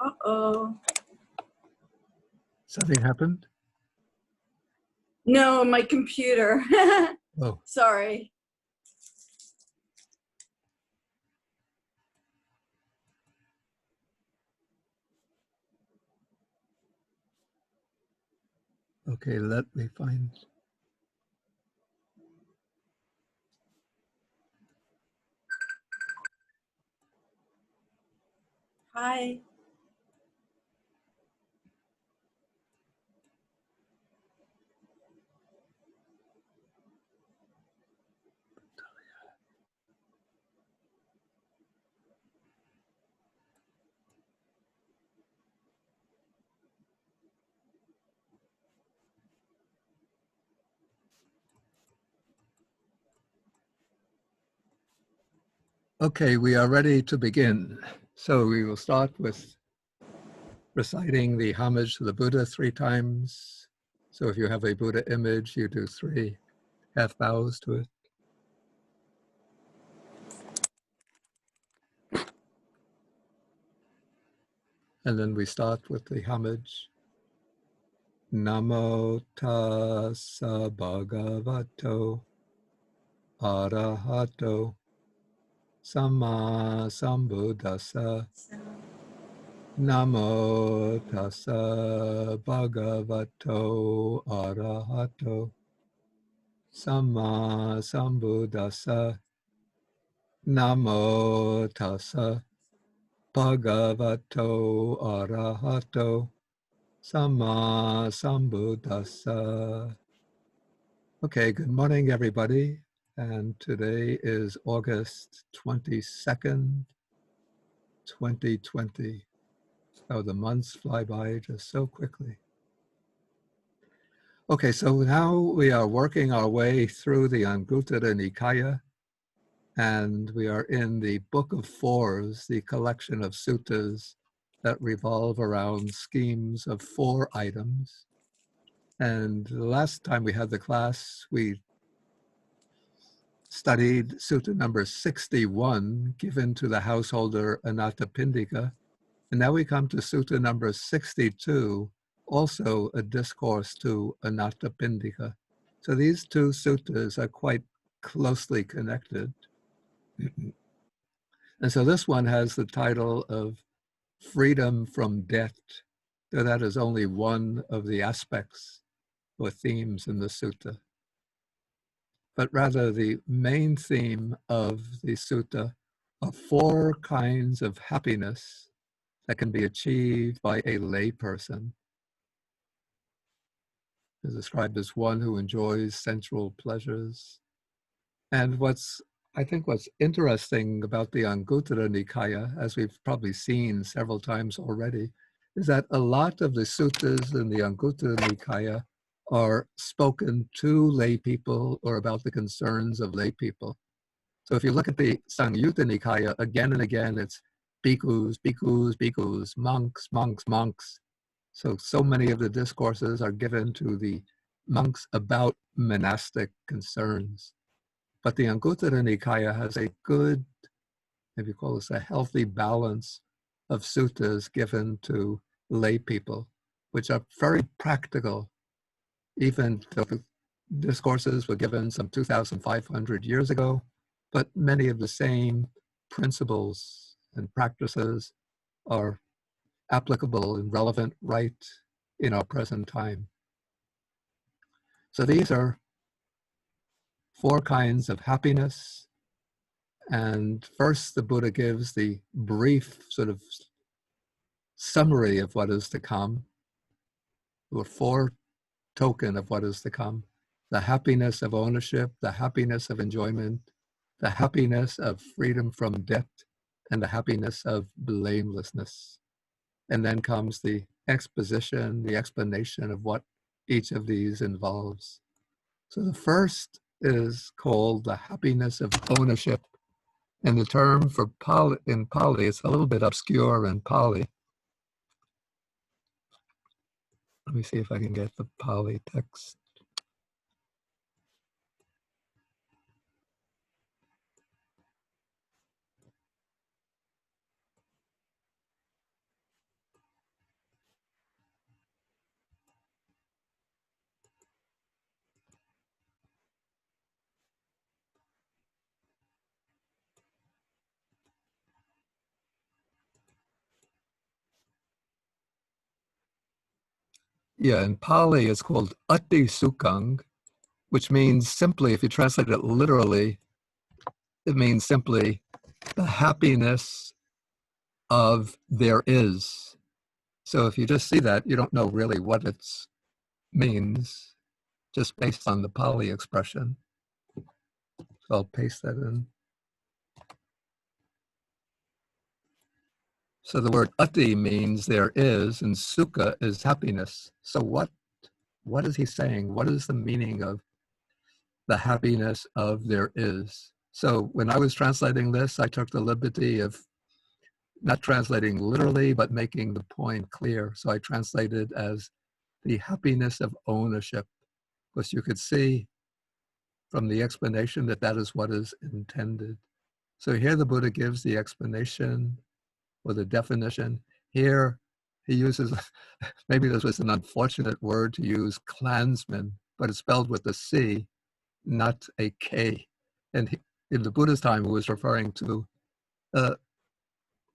Uh-oh. Something happened? No, my computer. Oh. Sorry. Okay, let me find. Hi. Okay, we are ready to begin. So we will start with reciting the homage to the Buddha 3 times. So if you have a Buddha image, you do 3 half bows to it. And then we start with the homage. Namo tassa bhagavato arahato samma sambuddhassa. Namo tassa bhagavato arahato samma sambuddhassa. Namo tassa bhagavato arahato samma sambuddhassa. Okay, good morning, everybody. And today is August 22nd, 2020. So the months fly by just so quickly. Okay, so now we are working our way through the Anguttara Nikaya, and we are in the Book of Fours, the collection of suttas that revolve around schemes of 4 items. And the last time we had the class, we studied sutta number 61, given to the householder Anathapindika. And now we come to sutta number 62, also a discourse to Anathapindika. So these 2 suttas are quite closely connected. And so this one has the title of Freedom from Debt. So that is only one of the aspects or themes in the sutta. But rather the main theme of the sutta are 4 kinds of happiness that can be achieved by a layperson. Is described as one who enjoys sensual pleasures. And I think what's interesting about the Anguttara Nikaya, as we've probably seen several times already, is that a lot of the suttas in the Anguttara Nikaya are spoken to lay people or about the concerns of lay people. So if you look at the Samyutta Nikaya, again and again, it's bhikkhus, bhikkhus, bhikkhus, monks, monks, monks. So many of the discourses are given to the monks about monastic concerns. But the Anguttara Nikaya has a good, if you call this a healthy balance of suttas given to lay people, which are very practical. Even though the discourses were given some 2,500 years ago, but many of the same principles and practices are applicable and relevant right in our present time. So these are 4 kinds of happiness. And first, the Buddha gives the brief sort of summary of what is to come, or 4 token of what is to come: the happiness of ownership, the happiness of enjoyment, the happiness of freedom from debt, and the happiness of blamelessness. And then comes the exposition, the explanation of what each of these involves. So the first is called the happiness of ownership. And the term for Pali, in Pali, it's a little bit obscure in Pali. Let me see if I can get the Pali text. Yeah, in Pali it's called ati sukhang, which means simply, if you translate it literally, it means simply the happiness of there is. So if you just see that, you don't know really what it means, just based on the Pali expression. So I'll paste that in. So the word ati means there is, and sukha is happiness. So what is he saying? What is the meaning of the happiness of there is? So when I was translating this, I took the liberty of not translating literally, but making the point clear. So I translated as the happiness of ownership, because you could see from the explanation that that is what is intended. So here the Buddha gives the explanation or the definition. Here he uses, maybe this was an unfortunate word to use, clansman, but it's spelled with a C, not a K. And in the Buddha's time, he was referring to a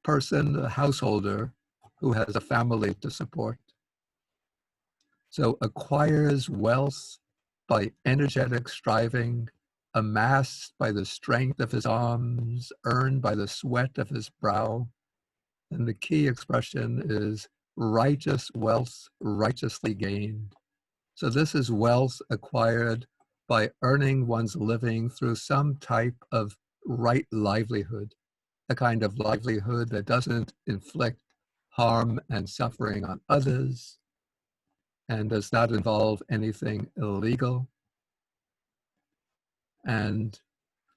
person, a householder, who has a family to support. So acquires wealth by energetic striving, amassed by the strength of his arms, earned by the sweat of his brow. And the key expression is righteous wealth, righteously gained. So this is wealth acquired by earning one's living through some type of right livelihood, a kind of livelihood that doesn't inflict harm and suffering on others and does not involve anything illegal. And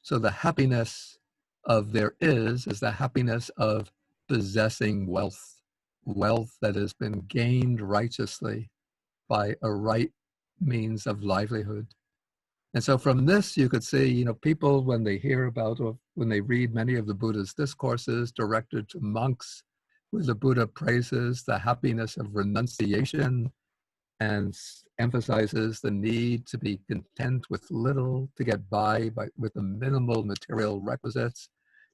so the happiness of there is the happiness of possessing wealth, wealth that has been gained righteously by a right means of livelihood. And so from this, you could see, people, when they hear about or when they read many of the Buddha's discourses directed to monks, where the Buddha praises the happiness of renunciation and emphasizes the need to be content with little, to get by with the minimal material requisites.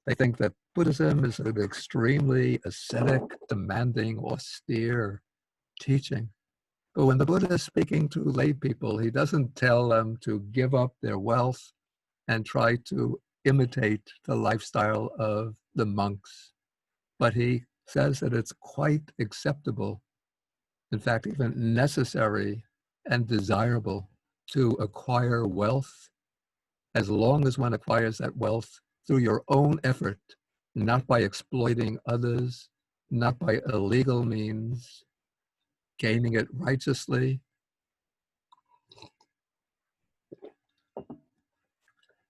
They think that Buddhism is an extremely ascetic, demanding, austere teaching. But when the Buddha is speaking to lay people, he doesn't tell them to give up their wealth and try to imitate the lifestyle of the monks. But he says that it's quite acceptable, in fact, even necessary and desirable, to acquire wealth, as long as one acquires that wealth through your own effort, not by exploiting others, not by illegal means, gaining it righteously,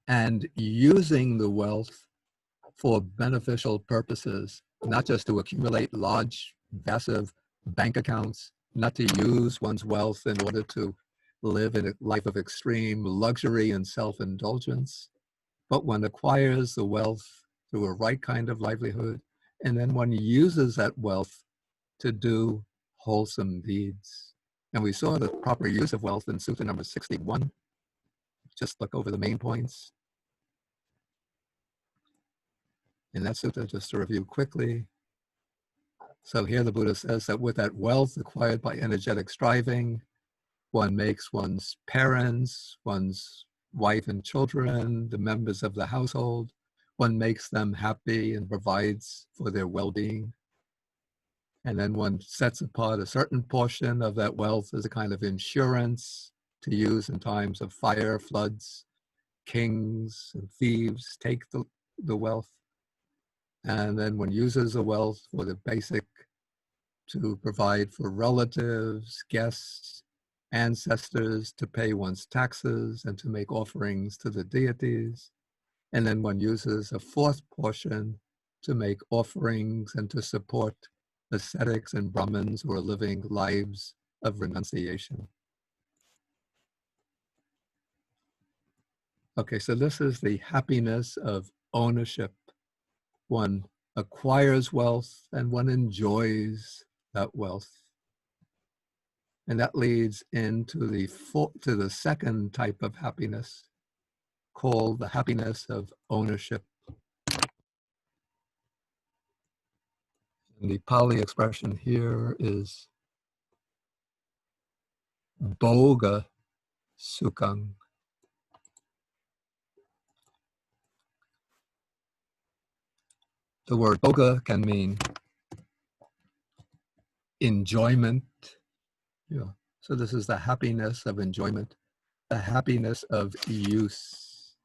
and using the wealth for beneficial purposes, not just to accumulate large, massive bank accounts, not to use one's wealth in order to live in a life of extreme luxury and self-indulgence, but one acquires the wealth through a right kind of livelihood, and then one uses that wealth to do wholesome deeds. And we saw the proper use of wealth in Sutta number 61. Just look over the main points. In that sutta, just to review quickly. So here the Buddha says that with that wealth acquired by energetic striving, one makes one's parents, one's wife and children, the members of the household, one makes them happy and provides for their well-being. And then one sets apart a certain portion of that wealth as a kind of insurance to use in times of fire, floods. Kings and thieves take the wealth. And then one uses the wealth for the basic, to provide for relatives, guests, ancestors, to pay one's taxes, and to make offerings to the deities. And then one uses a fourth portion to make offerings and to support ascetics and Brahmins who are living lives of renunciation. Okay, so this is the happiness of ownership. One acquires wealth and one enjoys that wealth. And that leads into the second type of happiness, called the happiness of ownership. And the Pali expression here is Boga Sukhang. The word boga can mean enjoyment. Yeah. So this is the happiness of enjoyment, the happiness of use.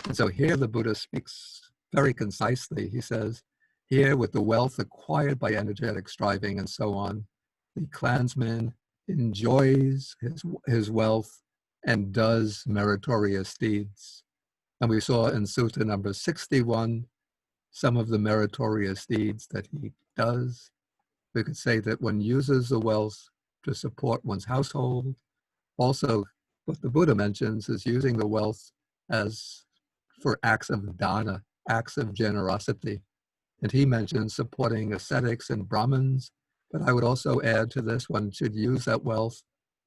And so here the Buddha speaks very concisely. He says, here with the wealth acquired by energetic striving and so on, the clansman enjoys his wealth and does meritorious deeds. And we saw in Sutta number 61 some of the meritorious deeds that he does. We could say that one uses the wealth to support one's household. Also, what the Buddha mentions is using the wealth as for acts of dana, acts of generosity. And he mentions supporting ascetics and Brahmins. But I would also add to this, one should use that wealth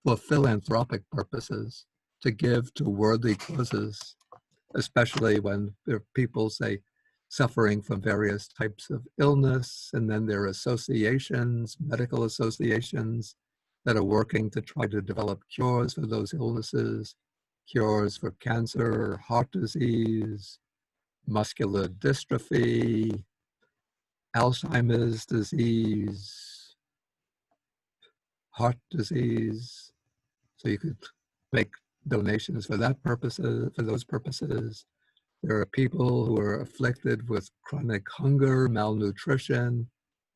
for philanthropic purposes, to give to worthy causes, especially when there are people, say, suffering from various types of illness, and then there are associations, medical associations, that are working to try to develop cures for those illnesses, cures for cancer, heart disease, muscular dystrophy, Alzheimer's disease, heart disease. So you could make donations for that purposes, for those purposes. There are people who are afflicted with chronic hunger, malnutrition,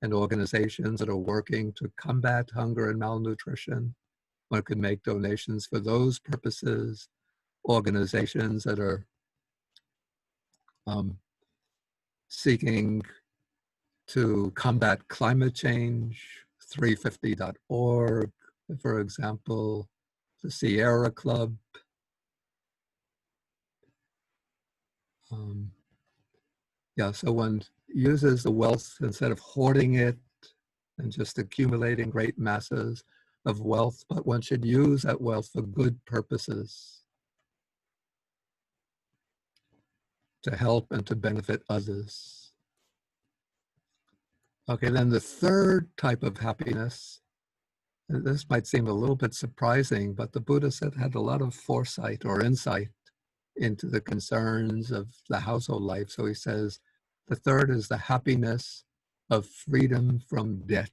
and organizations that are working to combat hunger and malnutrition. One could make donations for those purposes. Organizations that are seeking to combat climate change, 350.org, for example, the Sierra Club. Yeah, so one uses the wealth instead of hoarding it and just accumulating great masses of wealth, but one should use that wealth for good purposes, to help and to benefit others. Okay, then the third type of happiness, and this might seem a little bit surprising, but the Buddha said had a lot of foresight or insight into the concerns of the household life. So he says, the third is the happiness of freedom from debt.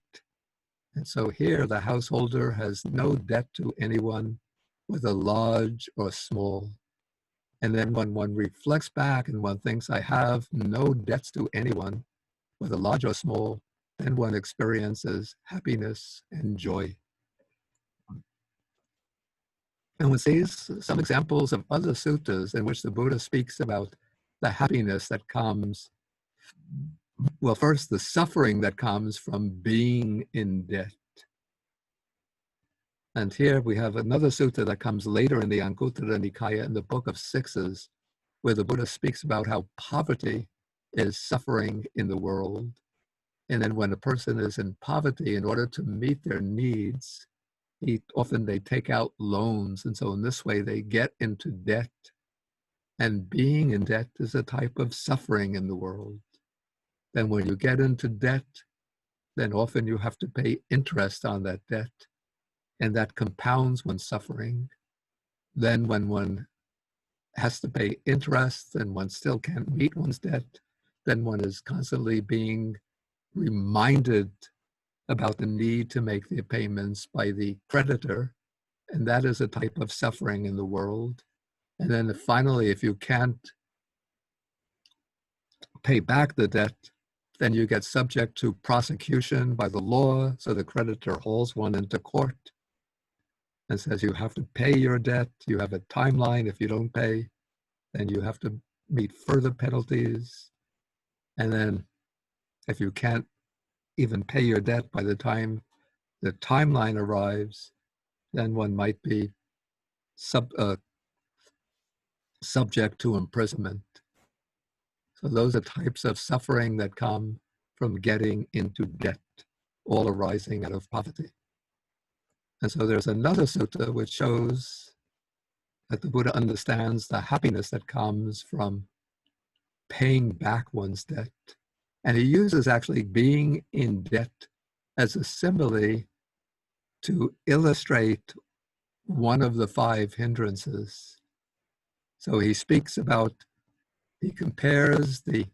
And so here the householder has no debt to anyone, whether large or small. And then when one reflects back and one thinks, I have no debts to anyone, whether large or small, then one experiences happiness and joy. And one sees some examples of other suttas in which the Buddha speaks about the happiness that comes, well, first, the suffering that comes from being in debt. And here we have another sutta that comes later in the Anguttara Nikaya in the Book of Sixes, where the Buddha speaks about how poverty is suffering in the world. And then when a person is in poverty, in order to meet their needs, often they take out loans. And so in this way, they get into debt. And being in debt is a type of suffering in the world. Then when you get into debt, then often you have to pay interest on that debt. And that compounds one's suffering. Then when one has to pay interest and one still can't meet one's debt, then one is constantly being reminded about the need to make the payments by the creditor. And that is a type of suffering in the world. And then finally, if you can't pay back the debt, then you get subject to prosecution by the law. So the creditor hauls one into court and says you have to pay your debt. You have a timeline. If you don't pay, then you have to meet further penalties. And then if you can't even pay your debt by the time the timeline arrives, then one might be subject to imprisonment. So those are types of suffering that come from getting into debt, all arising out of poverty. And so there's another sutta which shows that the Buddha understands the happiness that comes from paying back one's debt. And he uses actually being in debt as a simile to illustrate one of the five hindrances. So he compares the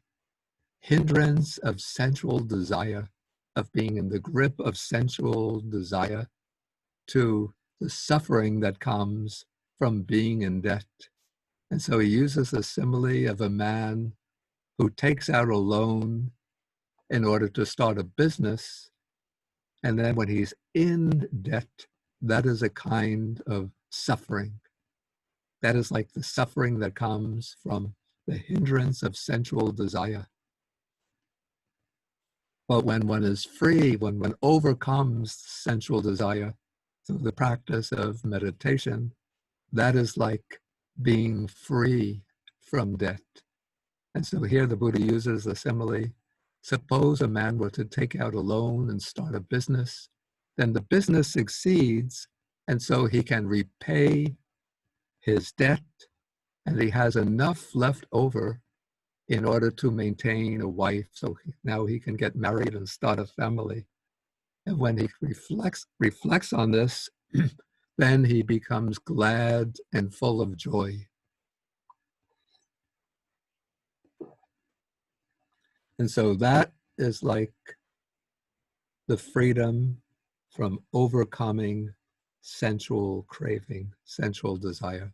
hindrance of sensual desire, of being in the grip of sensual desire, to the suffering that comes from being in debt. And so he uses the simile of a man who takes out a loan in order to start a business. And then when he's in debt, that is a kind of suffering. That is like the suffering that comes from the hindrance of sensual desire. But when one is free, when one overcomes sensual desire through the practice of meditation, that is like being free from debt. And so here the Buddha uses the simile. Suppose a man were to take out a loan and start a business, then the business succeeds, and so he can repay his debt, and he has enough left over in order to maintain a wife, so now he can get married and start a family. And when he reflects on this, then he becomes glad and full of joy. And so that is like the freedom from overcoming sensual craving, sensual desire.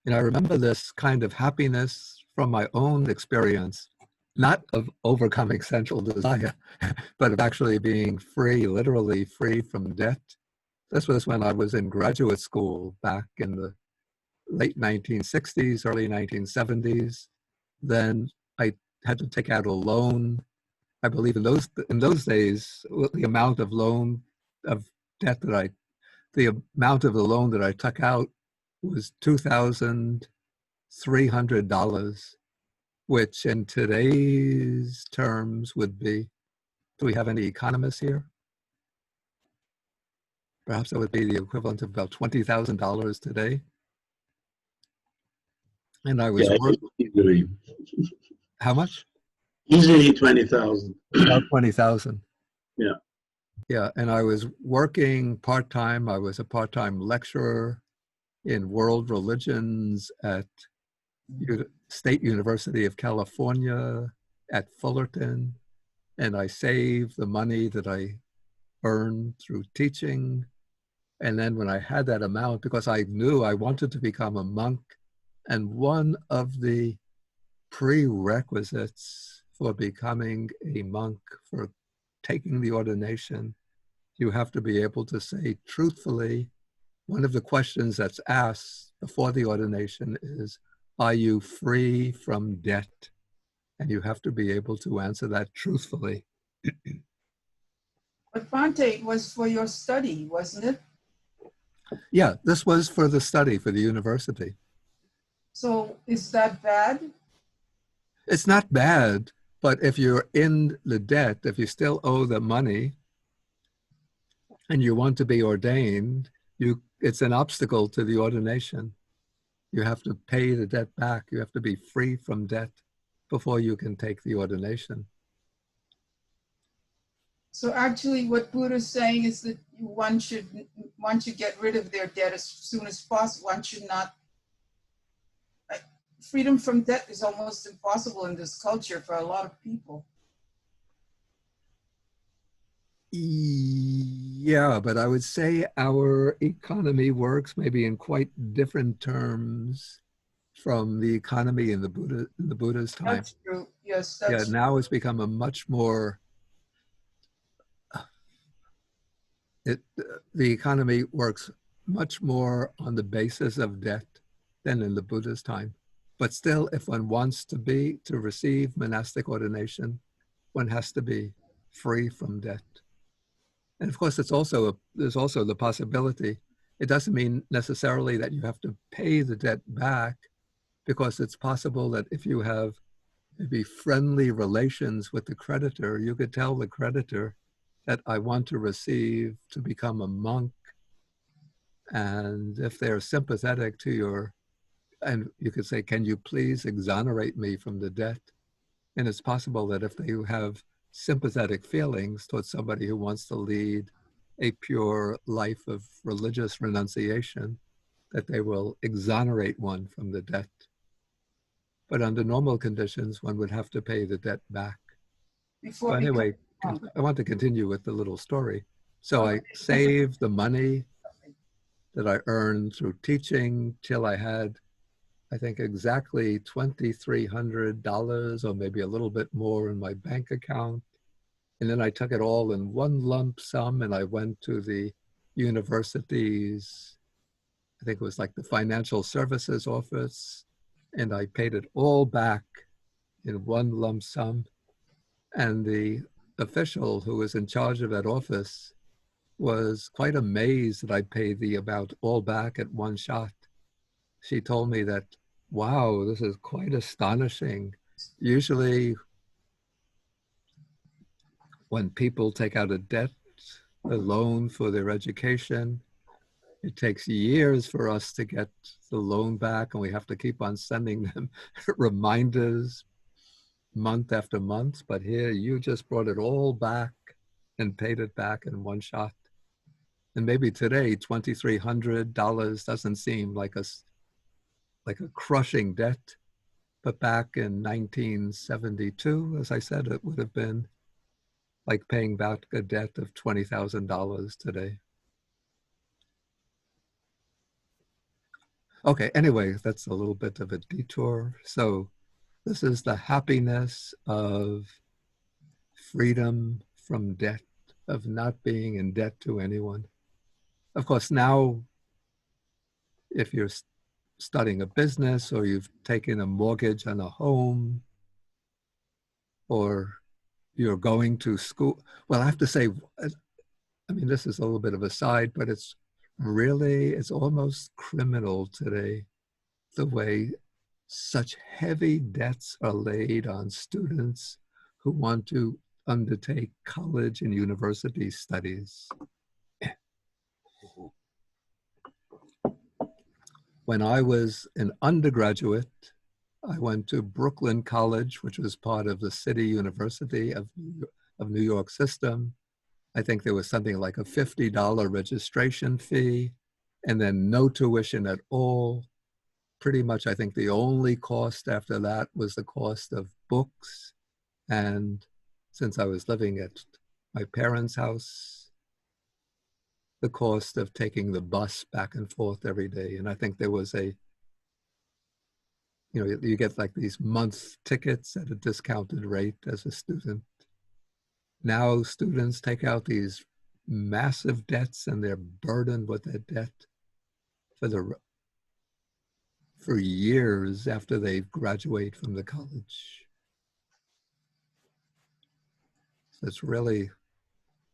And I remember this kind of happiness from my own experience, not of overcoming sensual desire, but of actually being free, literally free from debt. This was when I was in graduate school back in the late 1960s, early 1970s. Then I had to take out a loan. I believe in those days, the amount of loan of debt the amount of the loan that I took out was $2,300, which in today's terms would be, do we have any economists here? Perhaps that would be the equivalent of about $20,000 today. And I was easily. How much? Easily 20,000. About 20,000. Yeah. Yeah, and I was working part-time. I was a part-time lecturer in world religions at State University of California at Fullerton, and I saved the money that I earned through teaching. And then when I had that amount, because I knew I wanted to become a monk, and one of the prerequisites for becoming a monk, for taking the ordination, you have to be able to say truthfully. One of the questions that's asked before the ordination is, are you free from debt? And you have to be able to answer that truthfully. But Bhante, was for your study, wasn't it? Yeah, this was for the study, for the university. So is that bad? It's not bad, but if you're in the debt, if you still owe the money and you want to be ordained, it's an obstacle to the ordination. You have to pay the debt back. You have to be free from debt before you can take the ordination. So actually what Buddha's saying is that one should get rid of their debt as soon as possible. One should not, freedom from debt is almost impossible in this culture for a lot of people. Yeah, but I would say our economy works maybe in quite different terms from the economy in the Buddha's time. That's true. Yes, that's true. Now it's become a much more, the economy works much more on the basis of debt than in the Buddha's time. But still, if one wants to receive monastic ordination, one has to be free from debt. And of course, there's also the possibility, it doesn't mean necessarily that you have to pay the debt back, because it's possible that if you have maybe friendly relations with the creditor, you could tell the creditor that I want to become a monk. And if they're sympathetic to and you could say, can you please exonerate me from the debt? And it's possible that if they have sympathetic feelings towards somebody who wants to lead a pure life of religious renunciation, that they will exonerate one from the debt. But under normal conditions, one would have to pay the debt back. So Before becoming anyway, monk. I want to continue with the little story. So I Okay. saved the money that I earned through teaching till I had, I think, exactly $2,300 or maybe a little bit more in my bank account. And then I took it all in one lump sum and I went to the university's, I think it was like the financial services office, and I paid it all back in one lump sum. And the official who was in charge of that office was quite amazed that I paid the amount all back at one shot. She told me that, wow, this is quite astonishing. Usually when people take out a debt, a loan for their education, it takes years for us to get the loan back, and we have to keep on sending them reminders month after month. But here, you just brought it all back and paid it back in one shot. And maybe today, $2,300 doesn't seem like a crushing debt, but back in 1972, as I said, it would have been like paying back a debt of $20,000 today. Okay, anyway, that's a little bit of a detour. So this is the happiness of freedom from debt, of not being in debt to anyone. Of course, now, if you're starting a business or you've taken a mortgage on a home or you're going to school, well, I have to say, I mean, this is a little bit of a side, but it's almost criminal today, the way such heavy debts are laid on students who want to undertake college and university studies. When I was an undergraduate, I went to Brooklyn College, which was part of the City University of New York system. I think there was something like a $50 registration fee and then no tuition at all. Pretty much, I think the only cost after that was the cost of books. And since I was living at my parents' house, the cost of taking the bus back and forth every day. And I think there was you get like these month tickets at a discounted rate as a student. Now students take out these massive debts and they're burdened with that debt for years after they graduate from the college. So it's really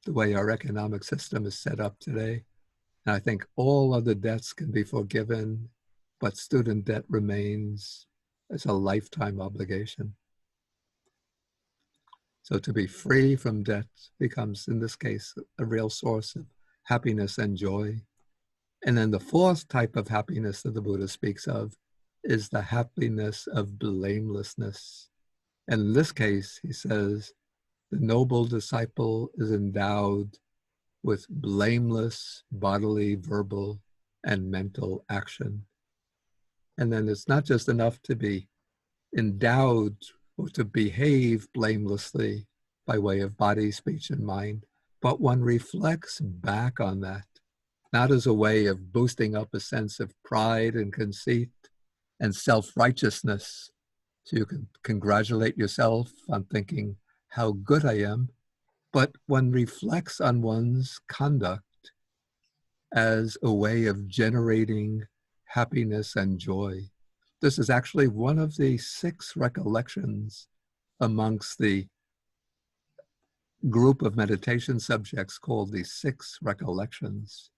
the way our economic system is set up today. And I think all other debts can be forgiven, but student debt remains as a lifetime obligation. So to be free from debt becomes, in this case, a real source of happiness and joy. And then the fourth type of happiness that the Buddha speaks of is the happiness of blamelessness. And in this case, he says, the noble disciple is endowed with blameless bodily, verbal, and mental action. And then it's not just enough to be endowed or to behave blamelessly by way of body, speech, and mind, but one reflects back on that, not as a way of boosting up a sense of pride and conceit and self-righteousness, so you can congratulate yourself on thinking how good I am, but one reflects on one's conduct as a way of generating happiness and joy. This is actually one of the 6 recollections amongst the group of meditation subjects called the 6 recollections.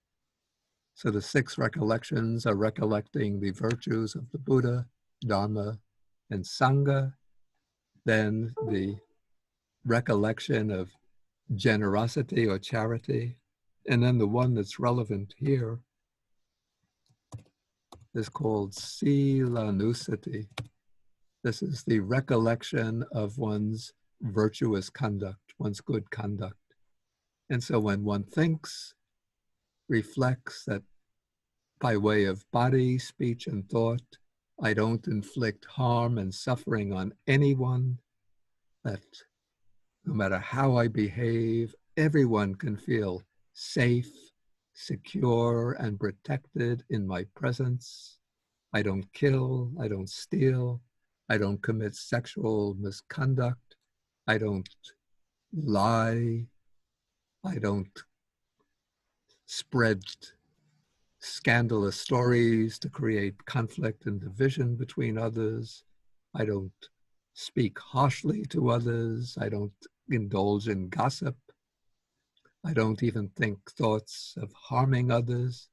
So the 6 recollections are recollecting the virtues of the Buddha, Dharma, and Sangha, then the recollection of generosity or charity, and then the one that's relevant here is called Silanusati. This is the recollection of one's virtuous conduct, one's good conduct. And so when one thinks, reflects that by way of body, speech, and thought, I don't inflict harm and suffering on anyone, that no matter how I behave, everyone can feel safe, secure, and protected in my presence. I don't kill, I don't steal, I don't commit sexual misconduct, I don't lie, I don't spread scandalous stories to create conflict and division between others. I don't speak harshly to others. I don't indulge in gossip. I don't even think thoughts of harming others.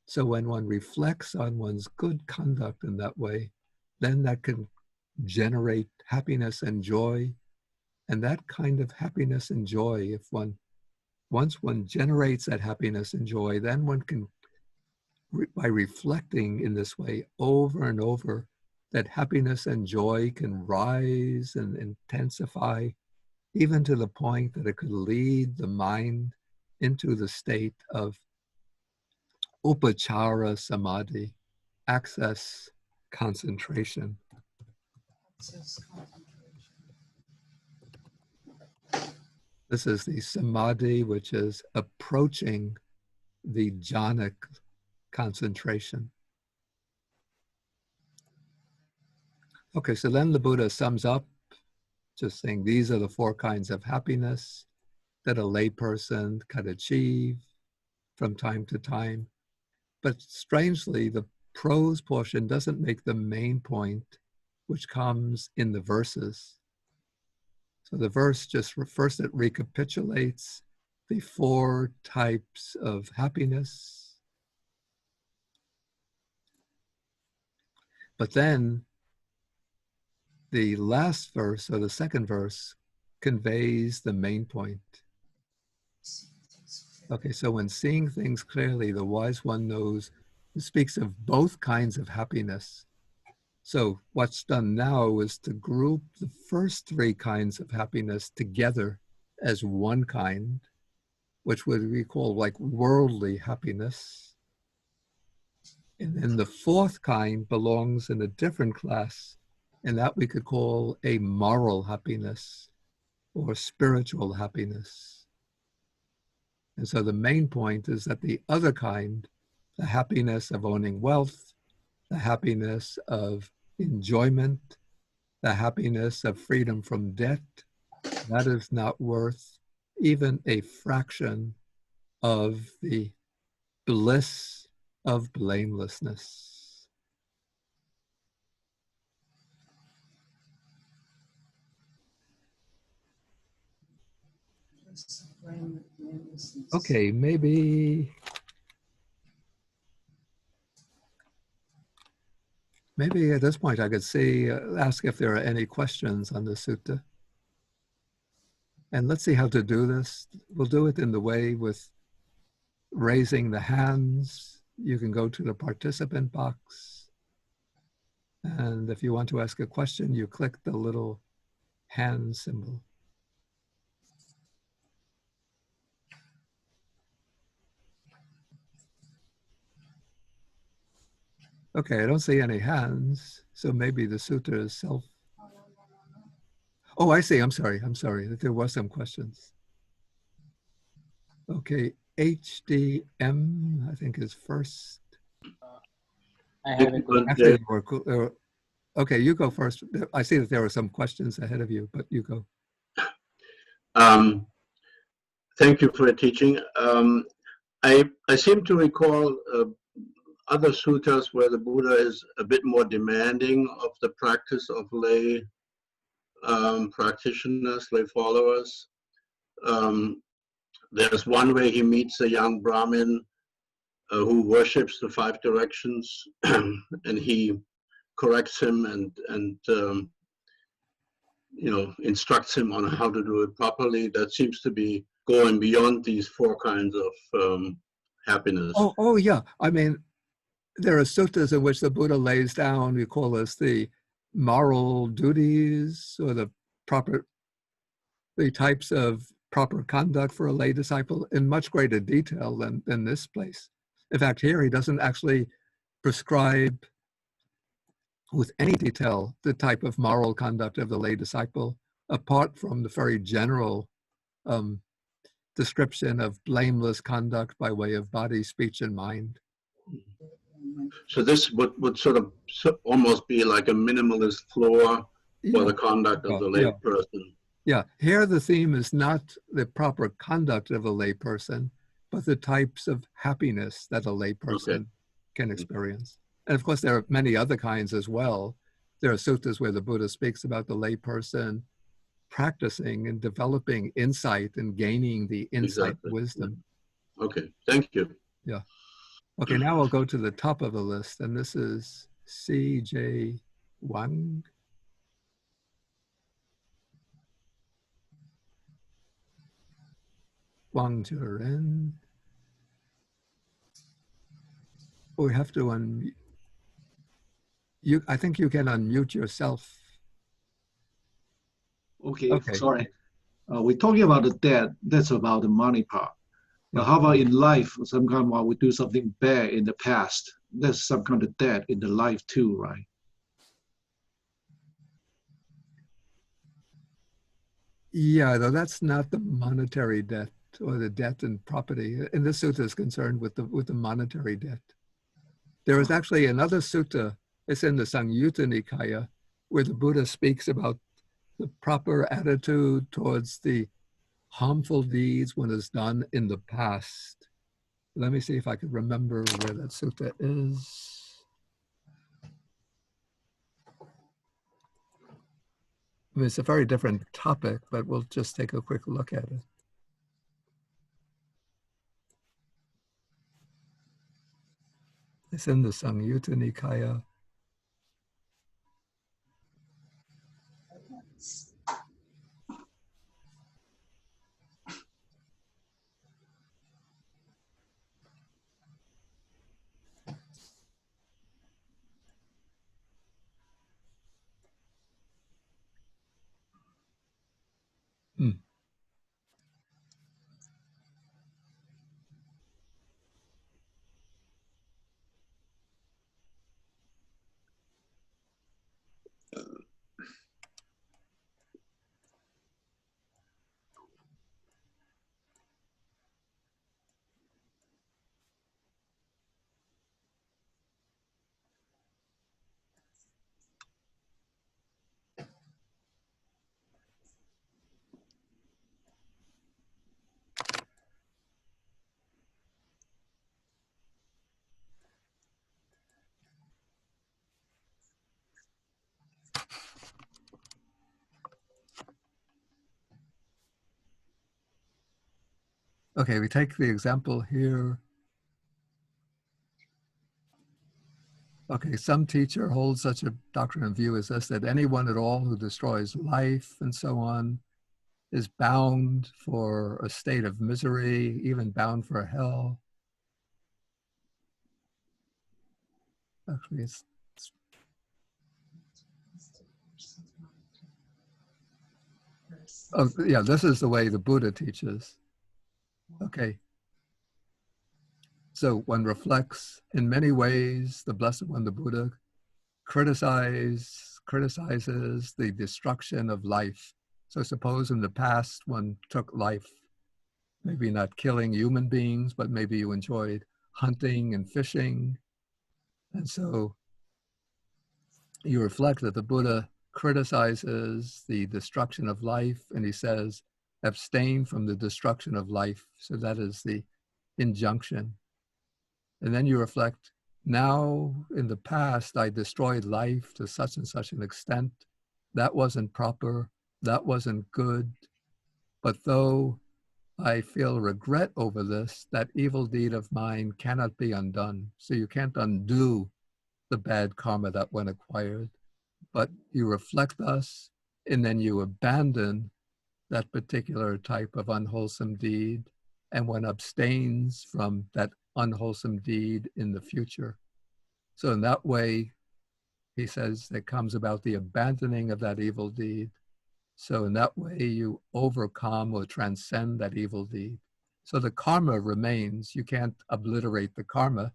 So when one reflects on one's good conduct in that way, then that can generate happiness and joy. And that kind of happiness and joy, once one generates that happiness and joy, then one can, by reflecting in this way over and over, that happiness and joy can rise and intensify, even to the point that it could lead the mind into the state of upachara samadhi, access concentration. This is the samadhi which is approaching the jhanic concentration. Okay, so then the Buddha sums up, just saying these are the four kinds of happiness that a layperson can achieve from time to time. But strangely, the prose portion doesn't make the main point, which comes in the verses. So the verse just first it recapitulates the four types of happiness. But then the last verse, or the second verse, conveys the main point. Okay, so when seeing things clearly, the wise one knows, it speaks of both kinds of happiness. So what's done now is to group the first three kinds of happiness together as one kind, which would we call like worldly happiness. And then the fourth kind belongs in a different class, and that we could call a moral happiness or spiritual happiness. And so the main point is that the other kind, the happiness of owning wealth, the happiness of enjoyment, the happiness of freedom from debt, that is not worth even a fraction of the bliss of blamelessness. Okay, maybe at this point I could ask if there are any questions on the sutta. And let's see how to do this. We'll do it in the way with raising the hands. You can go to the participant box. And if you want to ask a question, you click the little hand symbol. Okay, I don't see any hands, so maybe the sutta is self. Oh, I see. I'm sorry. There was some questions. Okay, HDM, I think is first. I have a good. Actually, okay, you go first. I see that there are some questions ahead of you, but you go. Thank you for your teaching. I seem to recall other suttas where the Buddha is a bit more demanding of the practice of lay practitioners, lay followers. There's one where he meets a young Brahmin who worships the five directions, and he corrects him and instructs him on how to do it properly. That seems to be going beyond these four kinds of happiness. Oh yeah. I mean, there are suttas in which the Buddha lays down, we call this the moral duties or the types of proper conduct for a lay disciple in much greater detail than this place. In fact, here he doesn't actually prescribe with any detail the type of moral conduct of the lay disciple, apart from the very general description of blameless conduct by way of body, speech, and mind. So this would sort of almost be like a minimalist floor for the conduct of the lay person. Yeah, here the theme is not the proper conduct of a lay person, but the types of happiness that a lay person can experience. And of course, there are many other kinds as well. There are suttas where the Buddha speaks about the lay person practicing and developing insight and gaining the insight wisdom. Okay, thank you. Yeah. Okay, now we'll go to the top of the list, and this is C.J. Wang. Wang Zhiren. We have to unmute. I think you can unmute yourself. Okay. Sorry. We're talking about the debt. That's about the money part. But how about in life? Some kind of we do something bad in the past. There's some kind of debt in the life too, right? Yeah, though that's not the monetary debt or the debt in property. And this sutta is concerned with the monetary debt. There is actually another sutta, it's in the Anguttara Nikaya, where the Buddha speaks about the proper attitude towards the harmful deeds one has done in the past. Let me see if I can remember where that sutta is. I mean, it's a very different topic, but we'll just take a quick look at it. It's in the Anguttara Nikaya. Okay, we take the example here. Okay, some teacher holds such a doctrine and view as this, that anyone at all who destroys life and so on is bound for a state of misery, even bound for hell. Actually, oh, yeah, this is the way the Buddha teaches. Okay. So one reflects in many ways, the Blessed One, the Buddha, criticizes the destruction of life. So suppose in the past one took life, maybe not killing human beings, but maybe you enjoyed hunting and fishing. And so you reflect that the Buddha criticizes the destruction of life, and he says, abstain from the destruction of life. So that is the injunction. And then you reflect, now in the past, I destroyed life to such and such an extent. That wasn't proper. That wasn't good. But though I feel regret over this, that evil deed of mine cannot be undone. So you can't undo the bad karma that one acquired. But you reflect thus, and then you abandon that particular type of unwholesome deed, and one abstains from that unwholesome deed in the future. So in that way, he says, that comes about the abandoning of that evil deed. So in that way, you overcome or transcend that evil deed. So the karma remains. You can't obliterate the karma,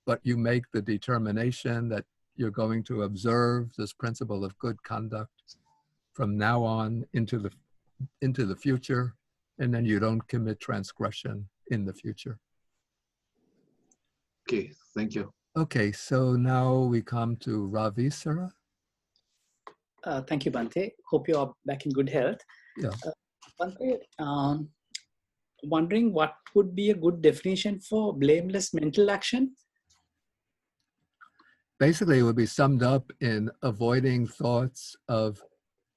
but you make the determination that you're going to observe this principle of good conduct from now on into the future, and then you don't commit transgression in the future. Okay, thank you. Okay, so now we come to Ravisara. Thank you, Bhante. Hope you are back in good health. Yeah. Bhante, wondering what would be a good definition for blameless mental action? Basically, it would be summed up in avoiding thoughts of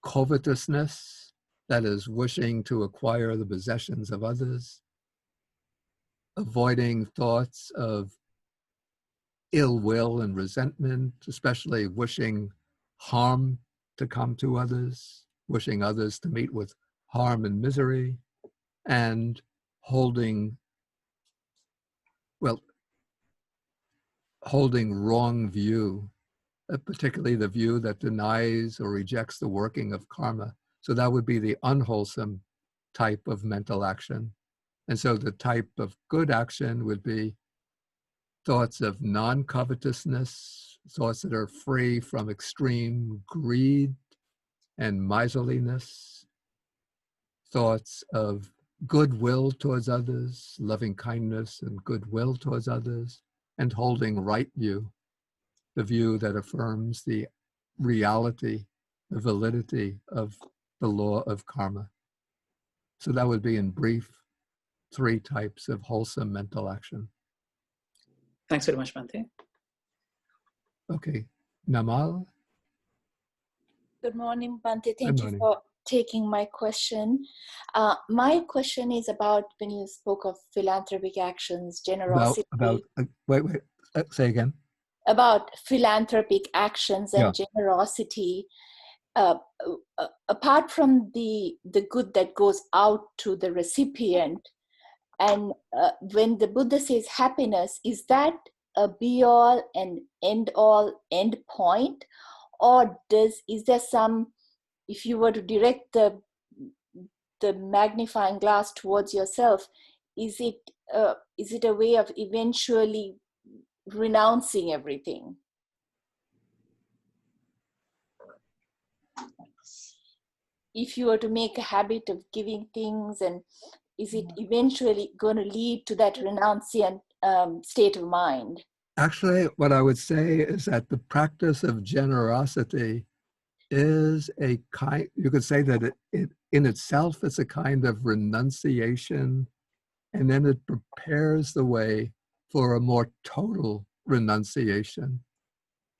covetousness, that is, wishing to acquire the possessions of others, avoiding thoughts of ill will and resentment, especially wishing harm to come to others, wishing others to meet with harm and misery, and holding wrong view, particularly the view that denies or rejects the working of karma. So that would be the unwholesome type of mental action. And so the type of good action would be thoughts of non-covetousness, thoughts that are free from extreme greed and miserliness, thoughts of goodwill towards others, loving kindness and goodwill towards others, and holding right view, the view that affirms the reality, the validity of the law of karma. So that would be, in brief, 3 types of wholesome mental action. Thanks very much, Bhante. Okay, Namal? Good morning, Bhante. Good Thank you morning. for taking my question. My question is about when you spoke of philanthropic actions, generosity. Wait, say again. About philanthropic actions and Yeah. generosity. Apart from the good that goes out to the recipient, and when the Buddha says happiness, is that a be-all and end-all end point? Or is there some, if you were to direct the magnifying glass towards yourself, is it a way of eventually renouncing everything? If you were to make a habit of giving things, and is it eventually going to lead to that renunciant state of mind? Actually, what I would say is that the practice of generosity is a kind, you could say that it in itself is a kind of renunciation, and then it prepares the way for a more total renunciation.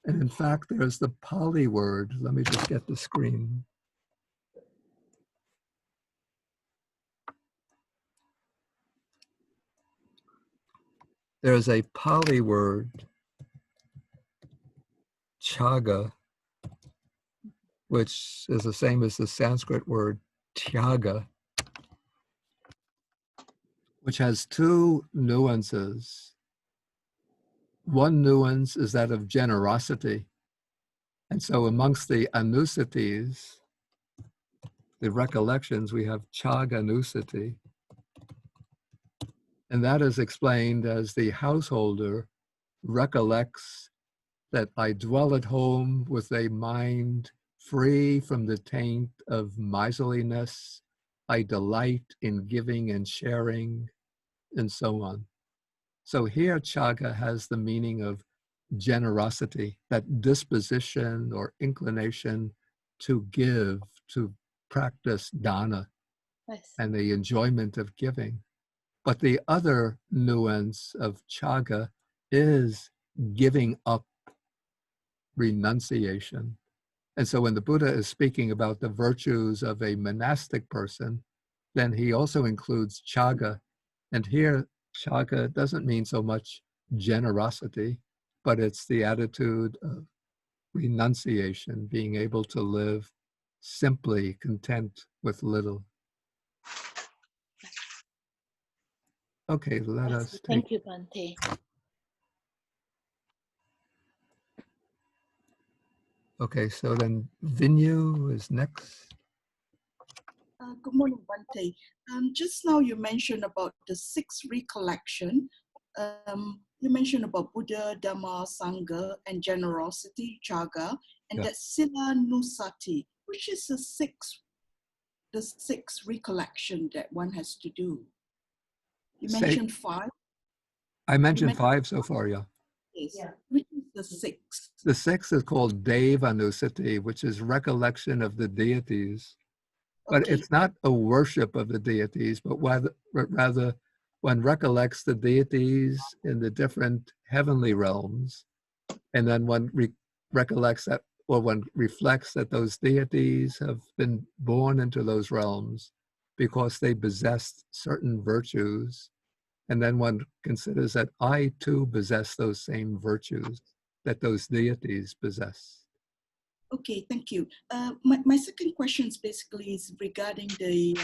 And in fact, there's the Pali word. Let me just get the screen. There's a Pali word, chaga, which is the same as the Sanskrit word tyaga, which has 2 nuances. One nuance is that of generosity. And so amongst the anusatis, the recollections, we have chaganusati. And that is explained as the householder recollects that I dwell at home with a mind free from the taint of miserliness. I delight in giving and sharing, and so on. So here chaga has the meaning of generosity, that disposition or inclination to give, to practice dana, Yes. and the enjoyment of giving. But the other nuance of chaga is giving up, renunciation. And so when the Buddha is speaking about the virtues of a monastic person, then he also includes chaga. And here, chaga doesn't mean so much generosity, but it's the attitude of renunciation, being able to live simply content with little. Okay, let us take. Thank you, Bhante. Okay, so then Vinyu is next. Good morning, Bhante. Just now you mentioned about the six recollection. You mentioned about Buddha, Dhamma, Sangha, and generosity, Chaga, and Yeah. that Sila Nusati, which is the six recollection that one has to do. You mentioned five. I mentioned five so far, yeah. Yes. Yeah. Which is the six? The sixth is called Devanusati, which is recollection of the deities. But Okay. it's not a worship of the deities, but rather one recollects the deities in the different heavenly realms, and then one recollects that, or one reflects that those deities have been born into those realms because they possessed certain virtues. And then one considers that I too possess those same virtues that those deities possess. Okay, thank you. My second question is basically is regarding the,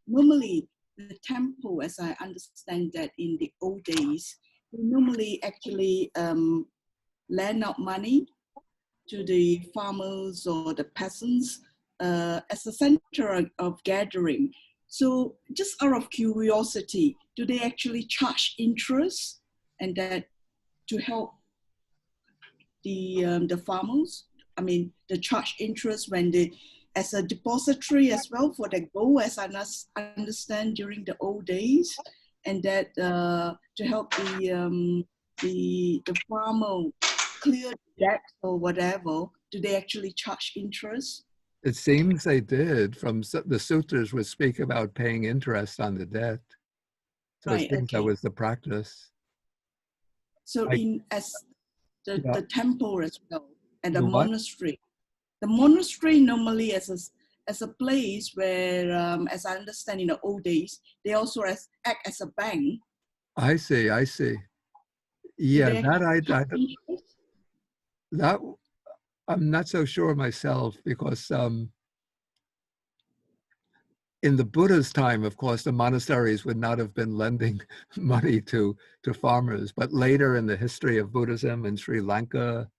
normally the temple, as I understand that in the old days, they normally actually lend out money to the farmers or the peasants as a center of gathering. So just out of curiosity, do they actually charge interest and that to help the farmers? I mean, the charge interest when they, as a depository as well for the gold, as I understand during the old days, and that to help the farmer clear debt or whatever, do they actually charge interest? It seems they did. From the sutras would speak about paying interest on the debt. So Right, it seems that okay. was the practice. So as the Yeah. temple as well and the The what? monastery. The monastery normally as a place where, as I understand in the old days, they also act as a bank. I see. Do Yeah, they that I'm not so sure myself, because in the Buddha's time, of course, the monasteries would not have been lending money to farmers. But later in the history of Buddhism in Sri Lanka,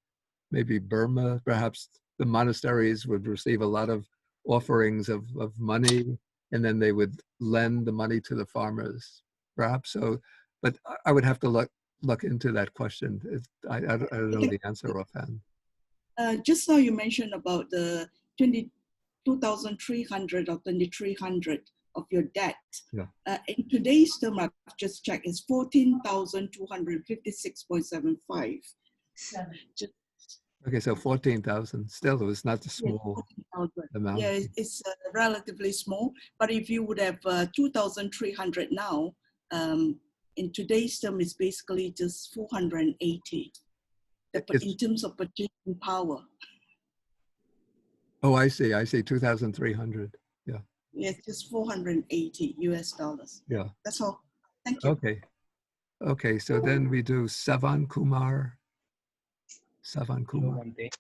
maybe Burma, perhaps the monasteries would receive a lot of offerings of money, and then they would lend the money to the farmers, perhaps so. But I would have to look into that question. I don't know the answer offhand. Just now you mentioned about the 22,300 or 2,300 of your debt. Yeah. In today's term, I've just checked, it's 14,256.75. Okay, so 14,000. Still, it was not a small amount. Yeah, it's relatively small. But if you would have 2,300 now, in today's term, it's basically just 480. In terms of purchasing power. Oh, I see. 2,300. Yeah. Yeah, it's just 480 US dollars. Yeah. That's all. Thank you. Okay. So then we do Savan Kumar. Hello, Bhante.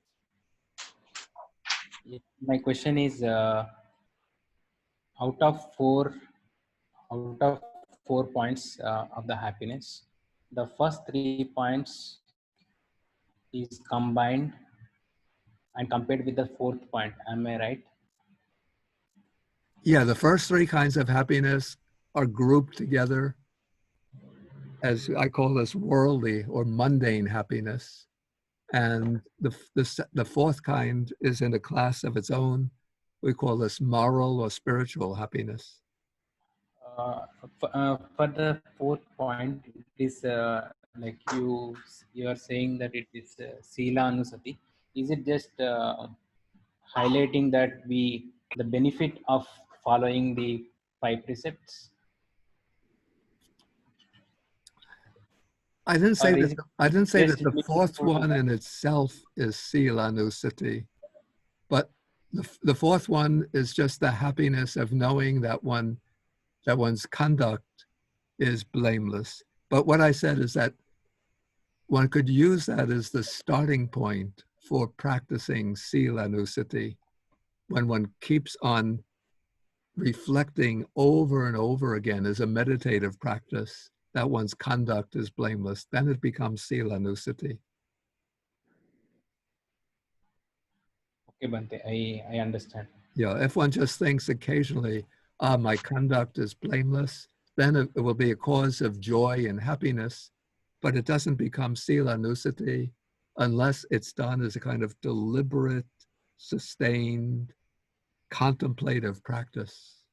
My question is, out of four points of the happiness, the first 3 points is combined and compared with the fourth point. Am I right? Yeah, the first three kinds of happiness are grouped together as I call this worldly or mundane happiness. And the fourth kind is in a class of its own. We call this moral or spiritual happiness. For the fourth point, it is like you are saying that it is Sila Anusati. Is it just highlighting that the benefit of following the 5 precepts? I didn't say that the fourth one in itself is Sila Nusati, but the fourth one is just the happiness of knowing that one's conduct is blameless. But what I said is that one could use that as the starting point for practicing Sila Nusati, when one keeps on reflecting over and over again as a meditative practice that one's conduct is blameless, then it becomes Sila Nusati. Okay, Bhante, I understand. Yeah, if one just thinks occasionally, my conduct is blameless, then it will be a cause of joy and happiness, but it doesn't become sila nusati unless it's done as a kind of deliberate, sustained, contemplative practice.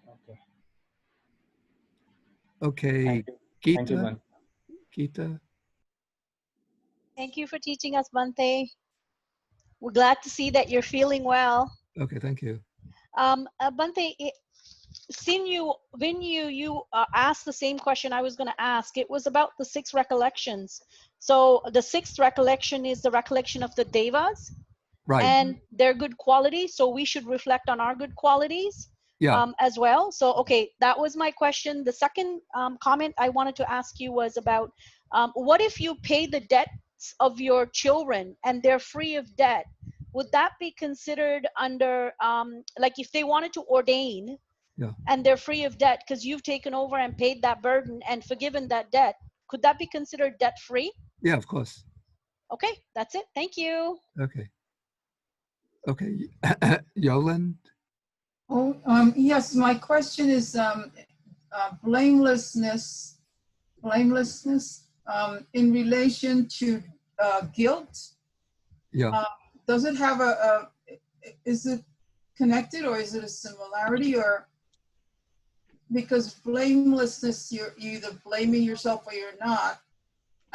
Okay. Okay, Thank you, Gita. Bhante. Gita. Thank you for teaching us, Bhante. We're glad to see that you're feeling well. Okay, thank you. Bhante, when you asked the same question I was going to ask, it was about the 6 recollections. So the 6th recollection is the recollection of the devas, Right. and their good qualities. So we should reflect on our good qualities as well. So, okay, that was my question. The second comment I wanted to ask you was about what if you pay the debts of your children and they're free of debt? Would that be considered under, like if they wanted to ordain and they're free of debt because you've taken over and paid that burden and forgiven that debt, could that be considered debt free? Yeah, of course. Okay, that's it. Thank you. Okay. Okay, Yoland? Oh, yes, my question is blamelessness in relation to guilt. Yeah. Does it have is it connected or is it a similarity, or because blamelessness, you're either blaming yourself or you're not,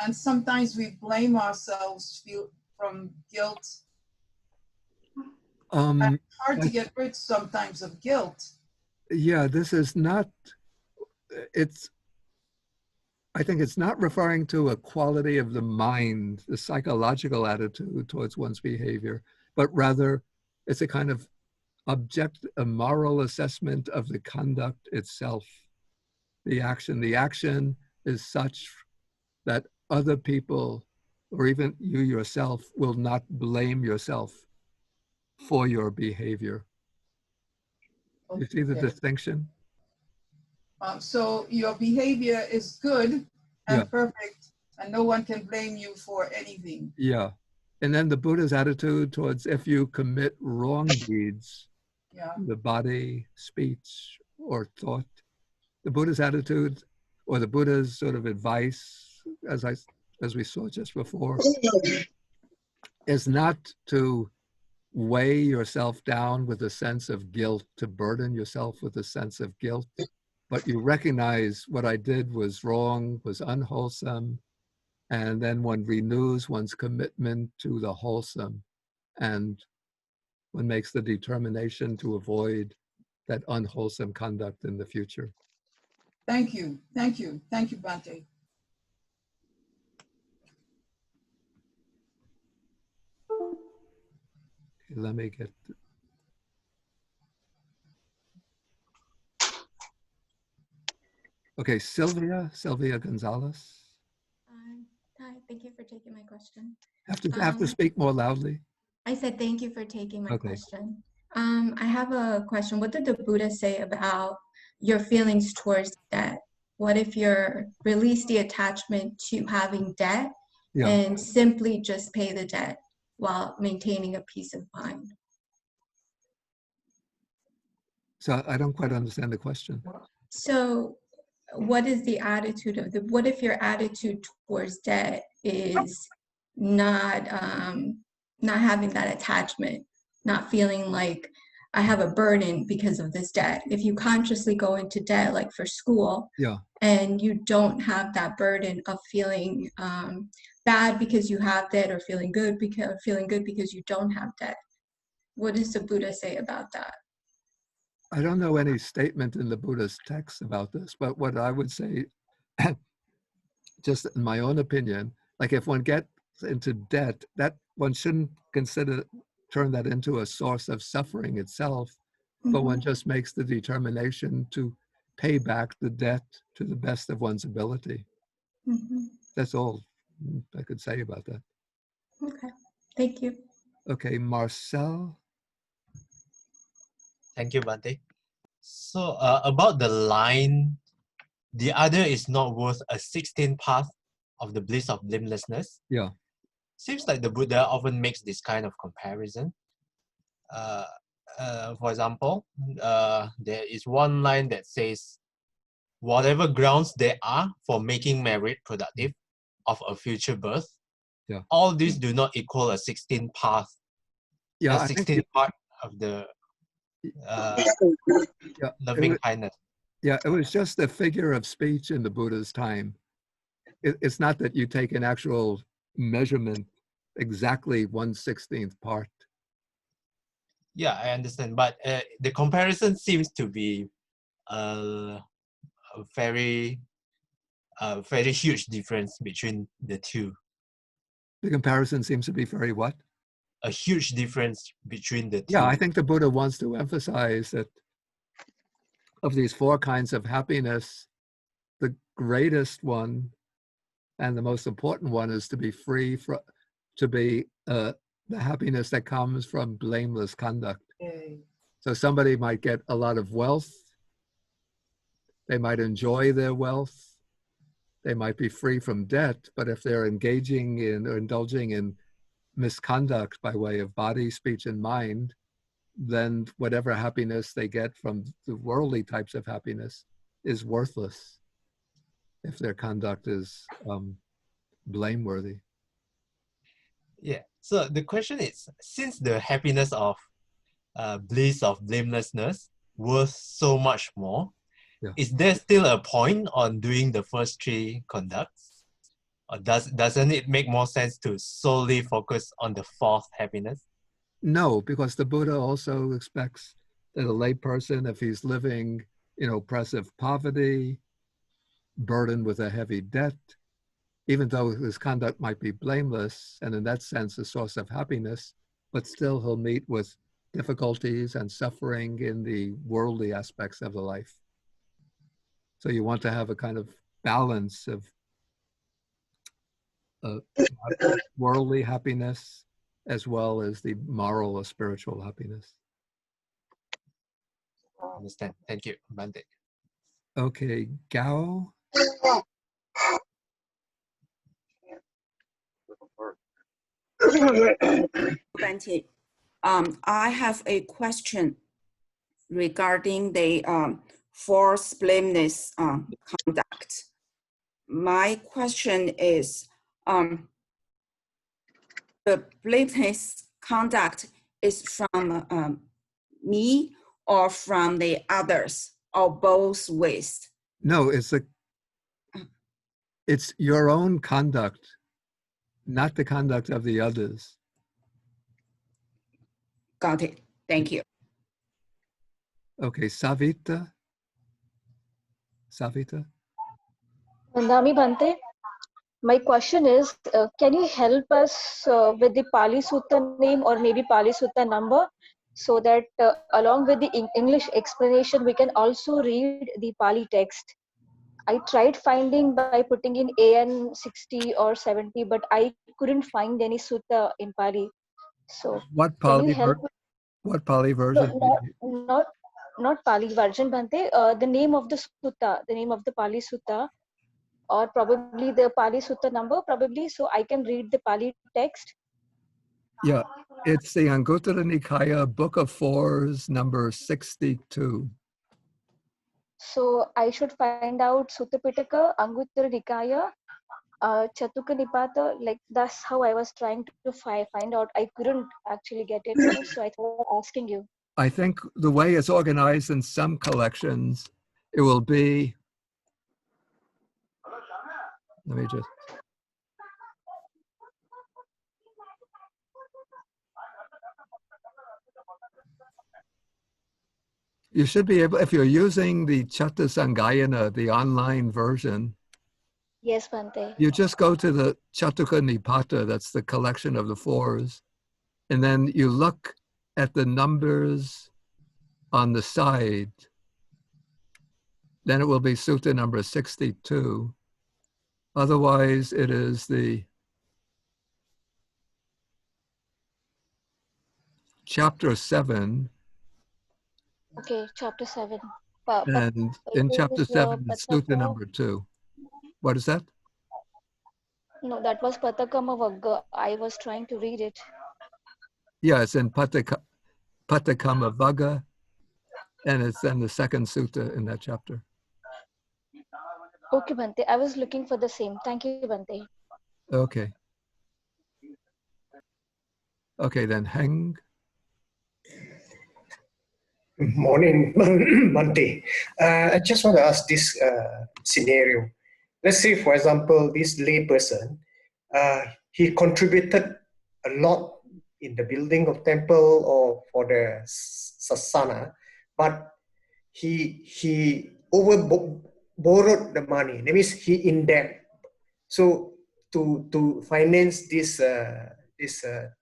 and sometimes we blame ourselves from guilt. It's hard to get rid sometimes of guilt. Yeah, this is not, I think it's not referring to a quality of the mind, the psychological attitude towards one's behavior, but rather it's a kind of a moral assessment of the conduct itself, the action. The action is such that other people, or even you yourself, will not blame yourself for your behavior. You see the distinction? So your behavior is good and perfect, and no one can blame you for anything. Yeah. And then the Buddha's attitude towards if you commit wrong deeds, the body, speech, or thought, the Buddha's attitude or the Buddha's sort of advice, as we saw just before, is not to weigh yourself down with a sense of guilt, to burden yourself with a sense of guilt, but you recognize what I did was wrong, was unwholesome, and then one renews one's commitment to the wholesome, and one makes the determination to avoid that unwholesome conduct in the future. Thank you. Thank you. Thank you, Bhante. Okay, let me get... Okay, Sylvia Gonzalez. Hi, thank you for taking my question. Have to speak more loudly. I said thank you for taking my question. I have a question. What did the Buddha say about your feelings towards debt? What if you release the attachment to having debt and simply just pay the debt while maintaining a peace of mind? So I don't quite understand the question. So what is the attitude of what if your attitude towards debt is not having that attachment, not feeling like I have a burden because of this debt? If you consciously go into debt, like for school, and you don't have that burden of feeling bad because you have debt, or feeling good because you don't have debt, what does the Buddha say about that? I don't know any statement in the Buddha's text about this, but what I would say, just in my own opinion, like if one gets into debt, that one shouldn't turn that into a source of suffering itself, but one just makes the determination to pay back the debt to the best of one's ability. That's all I could say about that. Okay, thank you. Okay, Marcel. Thank you, Bhante. So about the line, the other is not worth a 16th path of the bliss of blamelessness. Yeah. Seems like the Buddha often makes this kind of comparison. for example, there is one line that says, whatever grounds there are for making marriage productive of a future birth, all these do not equal a 16th path, Yeah, a I think 16th part of the loving kindness. Yeah, it was just a figure of speech in the Buddha's time. It's not that you take an actual measurement exactly 1/16th part. Yeah, I understand, but the comparison seems to be a very huge difference between the two. The comparison seems to be very what? A huge difference between the two. Yeah, I think the Buddha wants to emphasize that of these four kinds of happiness, the greatest one and the most important one is to be free from, to be the happiness that comes from blameless conduct. So somebody might get a lot of wealth, they might enjoy their wealth, they might be free from debt, but if they're engaging in or indulging in misconduct by way of body, speech, and mind, then whatever happiness they get from the worldly types of happiness is worthless if their conduct is blameworthy. Yeah, so the question is, since the happiness of bliss of blamelessness worth so much more, is there still a point on doing the first three conducts? Or doesn't it make more sense to solely focus on the fourth happiness? No, because the Buddha also expects that a lay person, if he's living in oppressive poverty, burdened with a heavy debt, even though his conduct might be blameless and in that sense a source of happiness, but still he'll meet with difficulties and suffering in the worldly aspects of the life. So you want to have a kind of balance of worldly happiness as well as the moral or spiritual happiness. Understand. Thank you, Bante. Okay, Gao. Bante, I have a question regarding the false blameless conduct. My question is, the blameless conduct is from me or from the others, or both ways? No, it's your own conduct, not the conduct of the others. Got it. Thank you. Okay, Savita. Savita? Nami Bante, my question is, can you help us with the Pali Sutta name or maybe Pali Sutta number so that along with the English explanation, we can also read the Pali text? I tried finding by putting in AN 60 or 70, but I couldn't find any sutta in Pali. So What can you Pali help? What Pali No, version? not Pali version, Bante. The name of the sutta, the name of the Pali sutta, or probably the Pali sutta number, probably, so I can read the Pali text. Yeah, it's the Anguttara Nikaya, Book of Fours, number 62. So I should find out Sutta Pitaka, Anguttara Nikaya, Chatuka Nipata. Like that's how I was trying to find out. I couldn't actually get it, so I thought of asking you. I think the way it's organized in some collections, it will be, let me just, you should be able, if you're using the Chatta Sangayana, the online version, Yes, Bante. you just go to the Chatuka Nipata, that's the collection of the fours, and then you look at the numbers on the side. Then it will be Sutta number 62. Otherwise, it is the chapter 7. Okay, chapter 7. And in chapter 7, it's Sutta number 2. What is that? No, that was Patakama Vagga. I was trying to read it. Yeah, it's in Pataka. Patakama and it's then the second sutta in that chapter. Okay, Bhante. I was looking for the same. Thank you, Bhante. Okay. Okay, then Heng. Morning, Bhante. I just want to ask this scenario. Let's say, for example, this lay person, he contributed a lot in the building of temple or for the sasana, but he borrowed the money. That means he in debt. So to finance this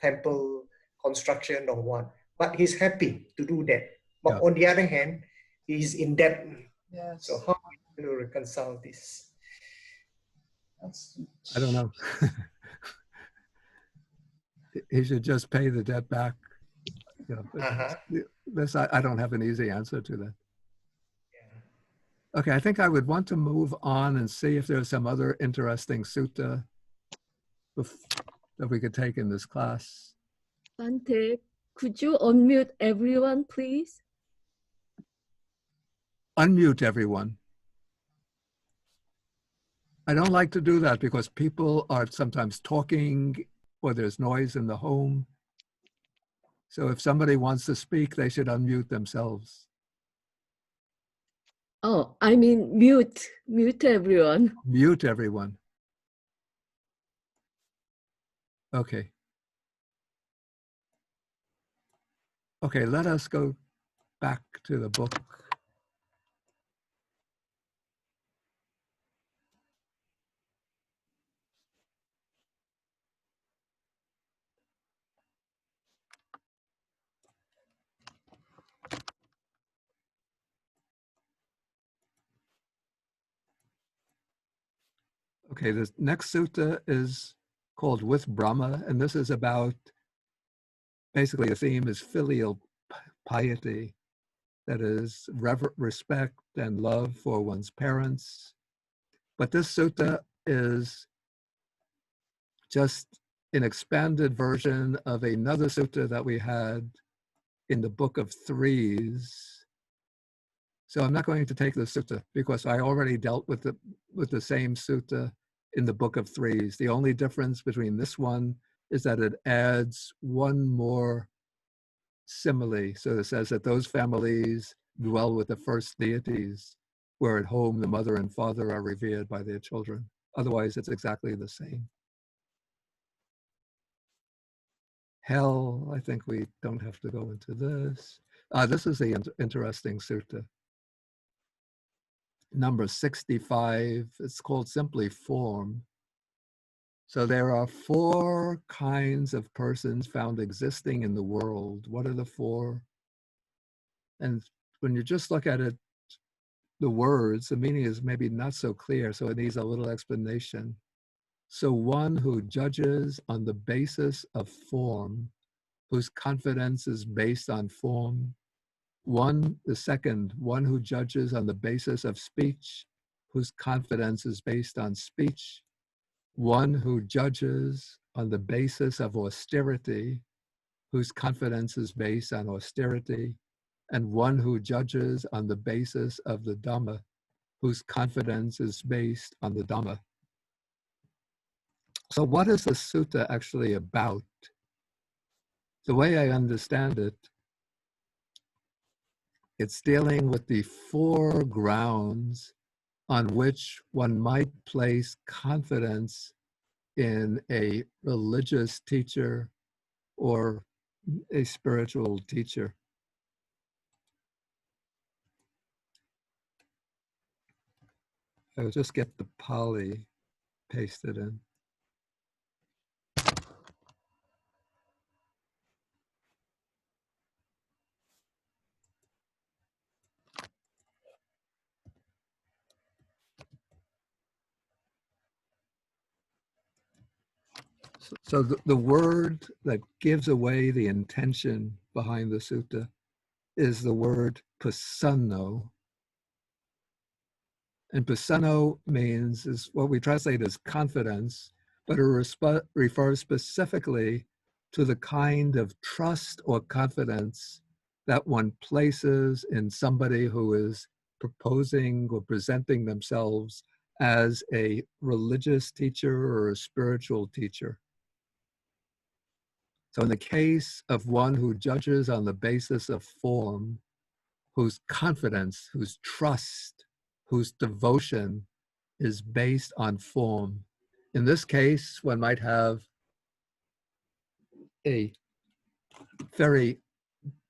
temple construction or what, but he's happy to do that. But on the other hand, he's in debt. Yes. So how are we going to reconcile this? I don't know. He should just pay the debt back. Yeah, I don't have an easy answer to that. Okay, I think I would want to move on and see if there's some other interesting sutta that we could take in this class. Bhante, could you unmute everyone, please? Unmute everyone. I don't like to do that because people are sometimes talking or there's noise in the home. So if somebody wants to speak, they should unmute themselves. Oh, I mean mute everyone. Mute everyone. Okay. Okay, let us go back to the book. Okay, the next sutta is called With Brahma, and this is about, basically the theme is filial piety, that is respect and love for one's parents. But this sutta is just an expanded version of another sutta that we had in the Book of Threes. So I'm not going to take the sutta because I already dealt with the same sutta in the Book of Threes. The only difference between this one is that it adds one more simile. So it says that those families dwell with the first deities, where at home the mother and father are revered by their children. Otherwise, it's exactly the same. Hell, I think we don't have to go into this. This is the interesting sutta. Number 65, it's called simply form. So there are 4 kinds of persons found existing in the world. What are the 4? And when you just look at it, the words, the meaning is maybe not so clear, so it needs a little explanation. So one who judges on the basis of form, whose confidence is based on form. The second, one who judges on the basis of speech, whose confidence is based on speech. One who judges on the basis of austerity, whose confidence is based on austerity. And one who judges on the basis of the Dhamma, whose confidence is based on the Dhamma. So what is the sutta actually about? The way I understand it, it's dealing with the 4 grounds on which one might place confidence in a religious teacher or a spiritual teacher. I'll just get the Pali pasted in. So the word that gives away the intention behind the sutta is the word pasanno. And pasanno is what we translate as confidence, but it refers specifically to the kind of trust or confidence that one places in somebody who is proposing or presenting themselves as a religious teacher or a spiritual teacher. So in the case of one who judges on the basis of form, whose confidence, whose trust, whose devotion is based on form, in this case, one might have a very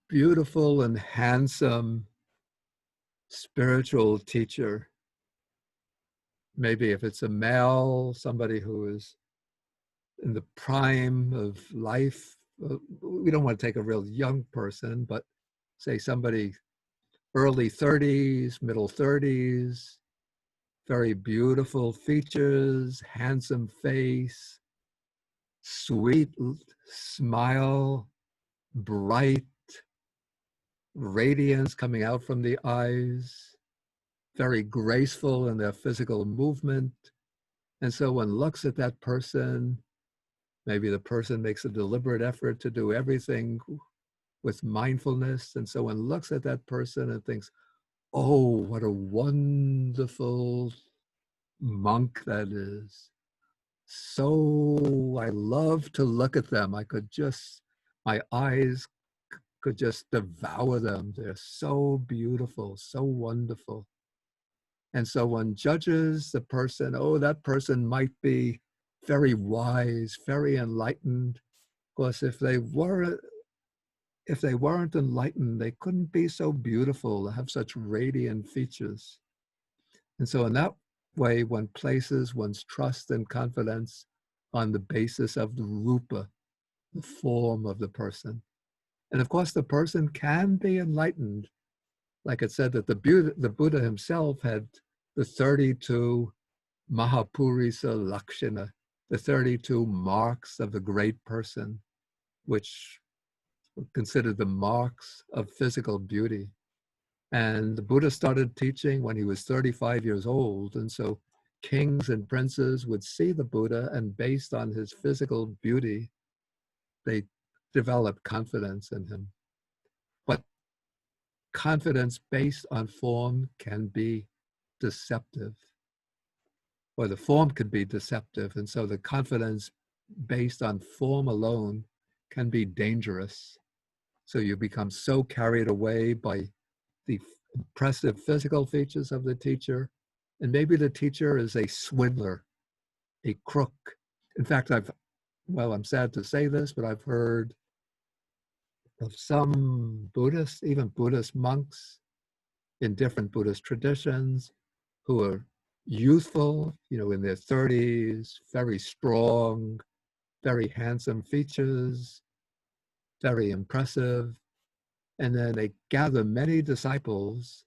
beautiful and handsome spiritual teacher. Maybe if it's a male, somebody who is in the prime of life. We don't want to take a real young person, but say somebody early 30s, middle 30s, very beautiful features, handsome face, sweet smile, bright radiance coming out from the eyes, very graceful in their physical movement. And so one looks at that person, maybe the person makes a deliberate effort to do everything with mindfulness. And so one looks at that person and thinks, oh, what a wonderful monk that is. So I love to look at them. My eyes could just devour them. They're so beautiful, so wonderful. And so one judges the person, oh, that person might be very wise, very enlightened. Of course, if they weren't enlightened, they couldn't be so beautiful, have such radiant features. And so in that way, one places one's trust and confidence on the basis of the rupa, the form of the person. And of course, the person can be enlightened. Like it said that the Buddha himself had the 32 Mahapurisa Lakshana, the 32 marks of the great person, which were considered the marks of physical beauty. And the Buddha started teaching when he was 35 years old. And so kings and princes would see the Buddha, and based on his physical beauty, they developed confidence in him. But confidence based on form can be deceptive, or the form could be deceptive. And so the confidence based on form alone can be dangerous. So you become so carried away by the impressive physical features of the teacher, and maybe the teacher is a swindler, a crook. In fact, I'm sad to say this, but I've heard of some Buddhists, even Buddhist monks in different Buddhist traditions, who are youthful, in their 30s, very strong, very handsome features, very impressive. And then they gather many disciples,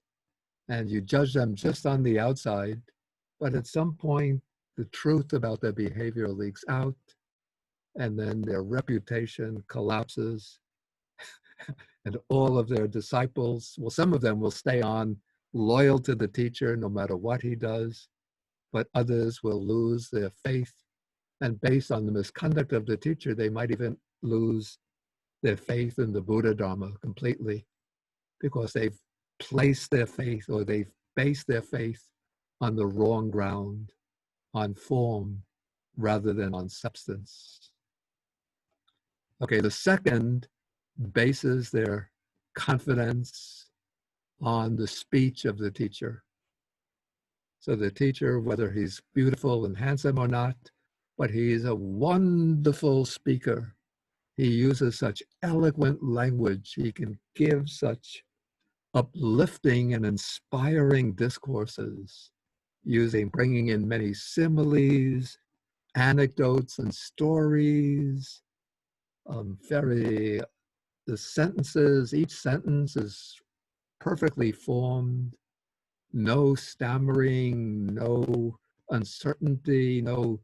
and you judge them just on the outside. But at some point, the truth about their behavior leaks out, and then their reputation collapses. And all of their disciples, well, some of them will stay on loyal to the teacher no matter what he does, but others will lose their faith. And based on the misconduct of the teacher, they might even lose their faith in the Buddha Dharma completely, because they've placed their faith, or they've based their faith on the wrong ground, on form rather than on substance. Okay, the second bases their confidence on the speech of the teacher. So the teacher, whether he's beautiful and handsome or not, but he's a wonderful speaker. He uses such eloquent language. He can give such uplifting and inspiring discourses, bringing in many similes, anecdotes, and stories. The sentences, each sentence is perfectly formed, no stammering, no uncertainty, no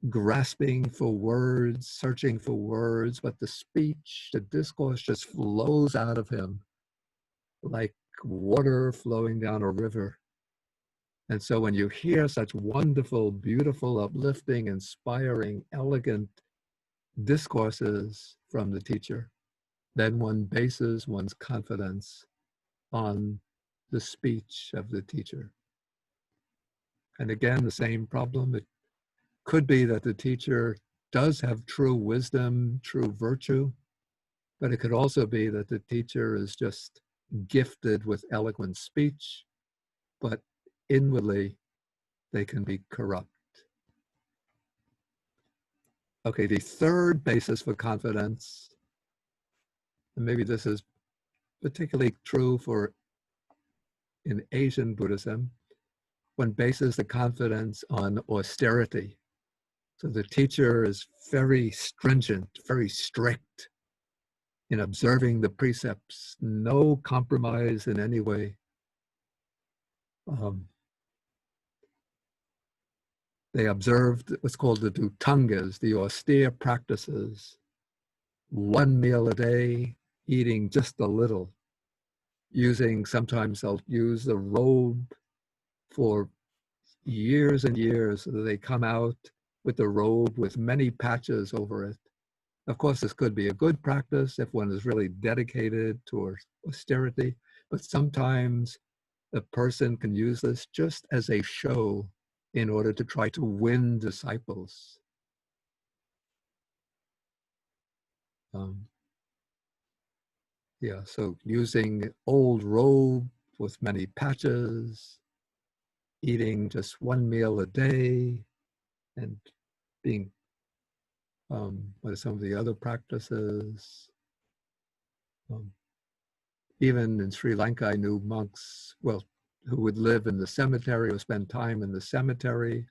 grasping for words, searching for words, but the speech, the discourse just flows out of him like water flowing down a river. And so when you hear such wonderful, beautiful, uplifting, inspiring, elegant discourses from the teacher, then one bases one's confidence on the speech of the teacher. And again, the same problem. It could be that the teacher does have true wisdom, true virtue, but it could also be that the teacher is just gifted with eloquent speech, but inwardly they can be corrupt. Okay, the third basis for confidence, and maybe this is particularly true for in Asian Buddhism, one bases the confidence on austerity. So the teacher is very stringent, very strict in observing the precepts, no compromise in any way. They observed what's called the dhutangas, the austere practices, 1 meal a day, eating just a little, sometimes they'll use the robe for years and years, so that they come out with the robe with many patches over it. Of course, this could be a good practice if one is really dedicated towards austerity, but sometimes a person can use this just as a show in order to try to win disciples. So using old robe with many patches, eating just 1 meal a day, and being, what are some of the other practices? Even in Sri Lanka, I knew monks, who would live in the cemetery or spend time in the cemetery.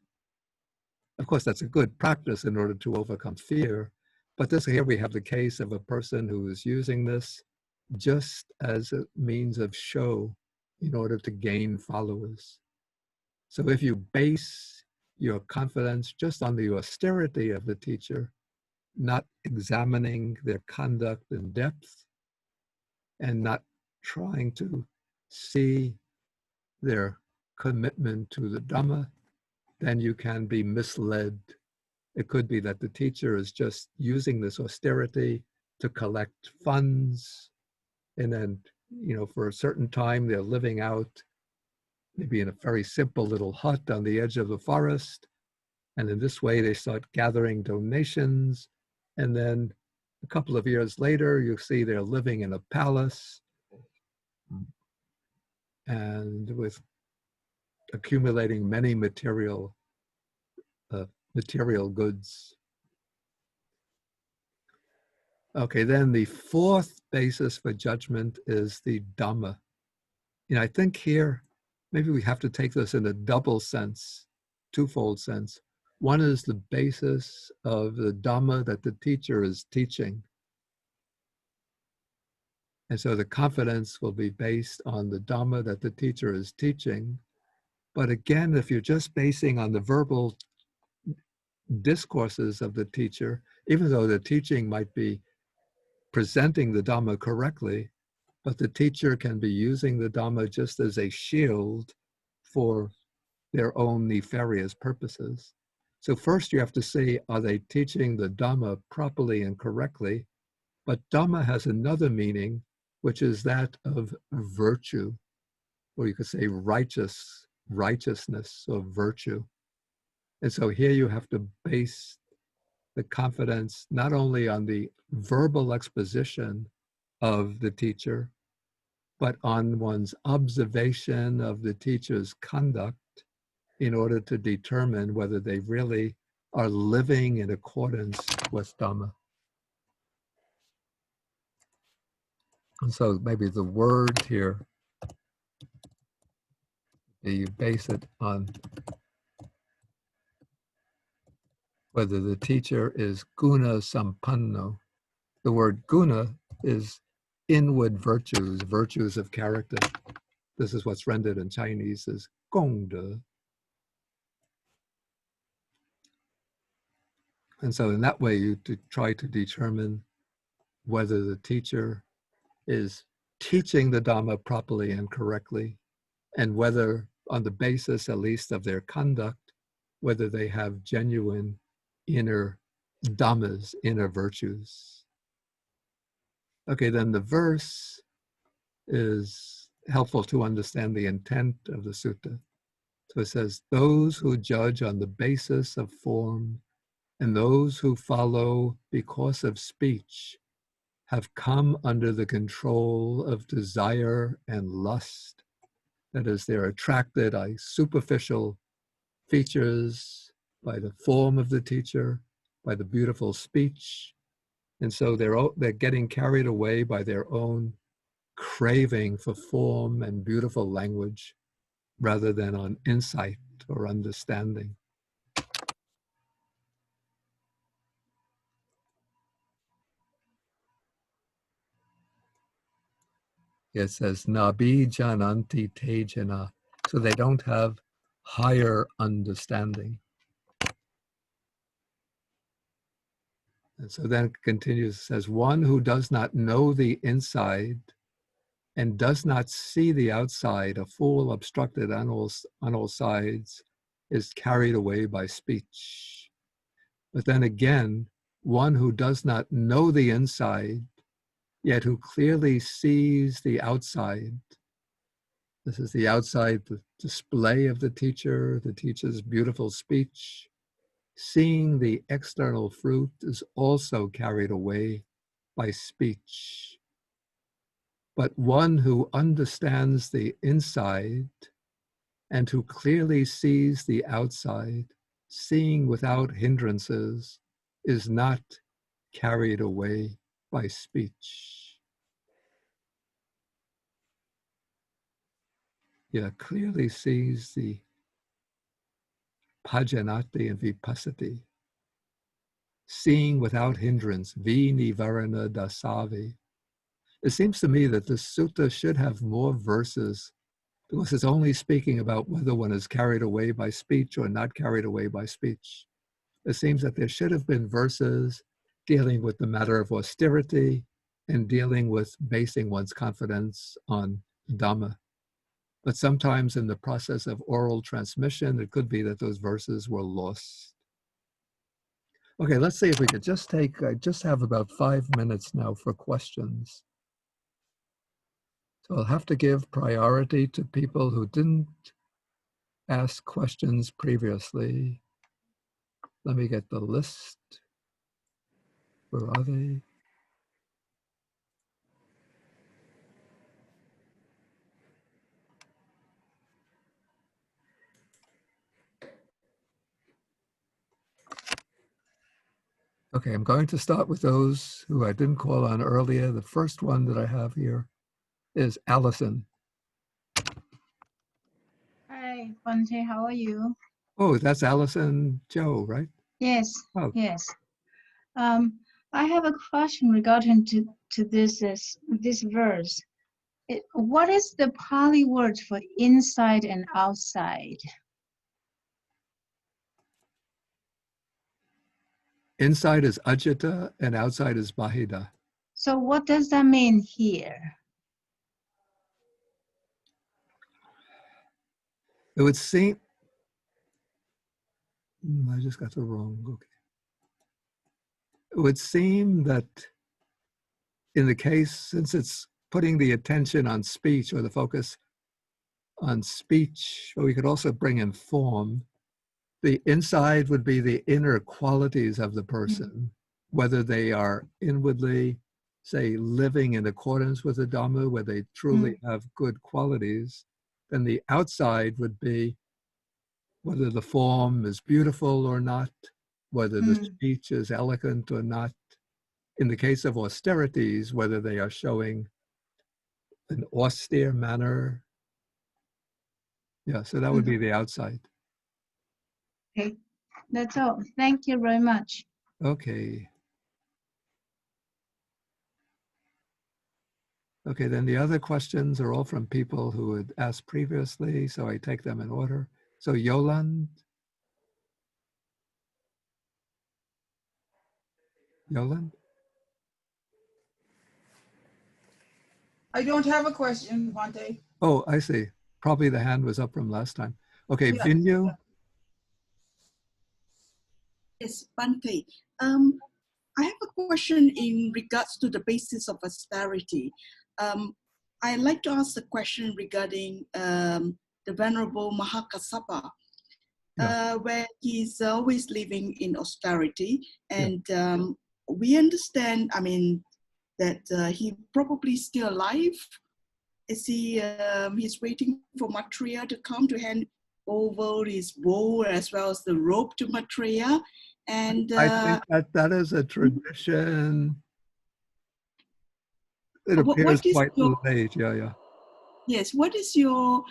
Of course, that's a good practice in order to overcome fear. But here we have the case of a person who is using this just as a means of show in order to gain followers. So if you base your confidence just on the austerity of the teacher, not examining their conduct in depth, and not trying to see their commitment to the Dhamma, then you can be misled. It could be that the teacher is just using this austerity to collect funds, and then, for a certain time they're living out maybe in a very simple little hut on the edge of the forest, and in this way they start gathering donations, and then a couple of years later you see they're living in a palace and with accumulating many material goods. Okay, then the fourth basis for judgment is the Dhamma. I think here, maybe we have to take this in a double sense, twofold sense. One is the basis of the Dhamma that the teacher is teaching. And so the confidence will be based on the Dhamma that the teacher is teaching. But again, if you're just basing on the verbal discourses of the teacher, even though the teaching might be presenting the Dhamma correctly, but the teacher can be using the Dhamma just as a shield for their own nefarious purposes. So first you have to see, are they teaching the Dhamma properly and correctly? But Dhamma has another meaning, which is that of virtue, or you could say righteousness or virtue. And so here you have to base the confidence not only on the verbal exposition of the teacher, but on one's observation of the teacher's conduct in order to determine whether they really are living in accordance with Dhamma. And so maybe the word here, you base it on whether the teacher is guna sampanno. The word guna is inward virtues, virtues of character. This is what's rendered in Chinese as gongde. And so in that way, you try to determine whether the teacher is teaching the Dhamma properly and correctly, and whether, on the basis at least of their conduct, whether they have genuine inner Dhammas, inner virtues. Okay, then the verse is helpful to understand the intent of the sutta. So it says, those who judge on the basis of form and those who follow because of speech have come under the control of desire and lust. That is, they're attracted by superficial features, by the form of the teacher, by the beautiful speech. And so they're getting carried away by their own craving for form and beautiful language rather than on insight or understanding. It says, Nabi jananti tejana. So they don't have higher understanding. And so then it continues, says, one who does not know the inside and does not see the outside, a fool obstructed on all sides, is carried away by speech. But then again, one who does not know the inside, yet who clearly sees the outside. This is the outside, the display of the teacher's beautiful speech. Seeing the external fruit is also carried away by speech. But one who understands the inside and who clearly sees the outside, seeing without hindrances, is not carried away by speech. Yeah, clearly sees the pajanati and vipassati, seeing without hindrance, vinivarana dasavi. It seems to me that this sutta should have more verses because it's only speaking about whether one is carried away by speech or not carried away by speech. It seems that there should have been verses dealing with the matter of austerity and dealing with basing one's confidence on Dhamma. But sometimes in the process of oral transmission, it could be that those verses were lost. Okay, let's see if we could just have about 5 minutes now for questions. So I'll have to give priority to people who didn't ask questions previously. Let me get the list. Where are they? Okay, I'm going to start with those who I didn't call on earlier. The first one that I have here is Allison. Hi, Bante, how are you? Oh, that's Allison Joe, right? Yes, Oh. yes. I have a question regarding to this verse. What is the Pali word for inside and outside? Inside is ajita and outside is bahida. So what does that mean here? It would seem, I just got the wrong, okay. It would seem that in the case, since it's putting the attention on speech or the focus on speech, or we could also bring in form, the inside would be the inner qualities of the person, whether they are inwardly, say, living in accordance with the Dhamma, where they truly have good qualities. Then the outside would be whether the form is beautiful or not, whether the speech is eloquent or not. In the case of austerities, whether they are showing an austere manner. Yeah, so that would be the outside. Okay, that's all. Thank you very much. Okay. Okay, then the other questions are all from people who had asked previously, so I take them in order. So Yoland. Yoland? I don't have a question, Bante. Oh, I see. Probably the hand was up from last time. Okay, Yeah. Vinyu? Yes, Bante. I have a question in regards to the basis of austerity. I'd like to ask a question regarding the Venerable Mahakassapa, where he's always living in austerity. And we understand, I mean, that he probably still alive. Is he, he's waiting for Maitreya to come to hand over his bowl as well as the robe to Maitreya. And I think that is a tradition. It appears quite late, yeah. Yes, what is your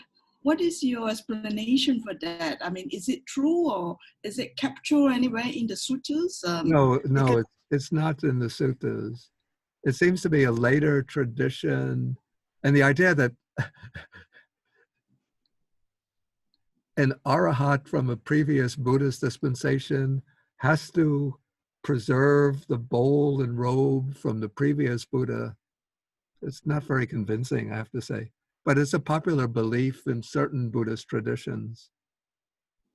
explanation for that? I mean, is it true or is it captured anywhere in the suttas? No, it's not in the suttas. It seems to be a later tradition, and the idea that an arahat from a previous Buddhist dispensation has to preserve the bowl and robe from the previous Buddha, it's not very convincing, I have to say. But it's a popular belief in certain Buddhist traditions.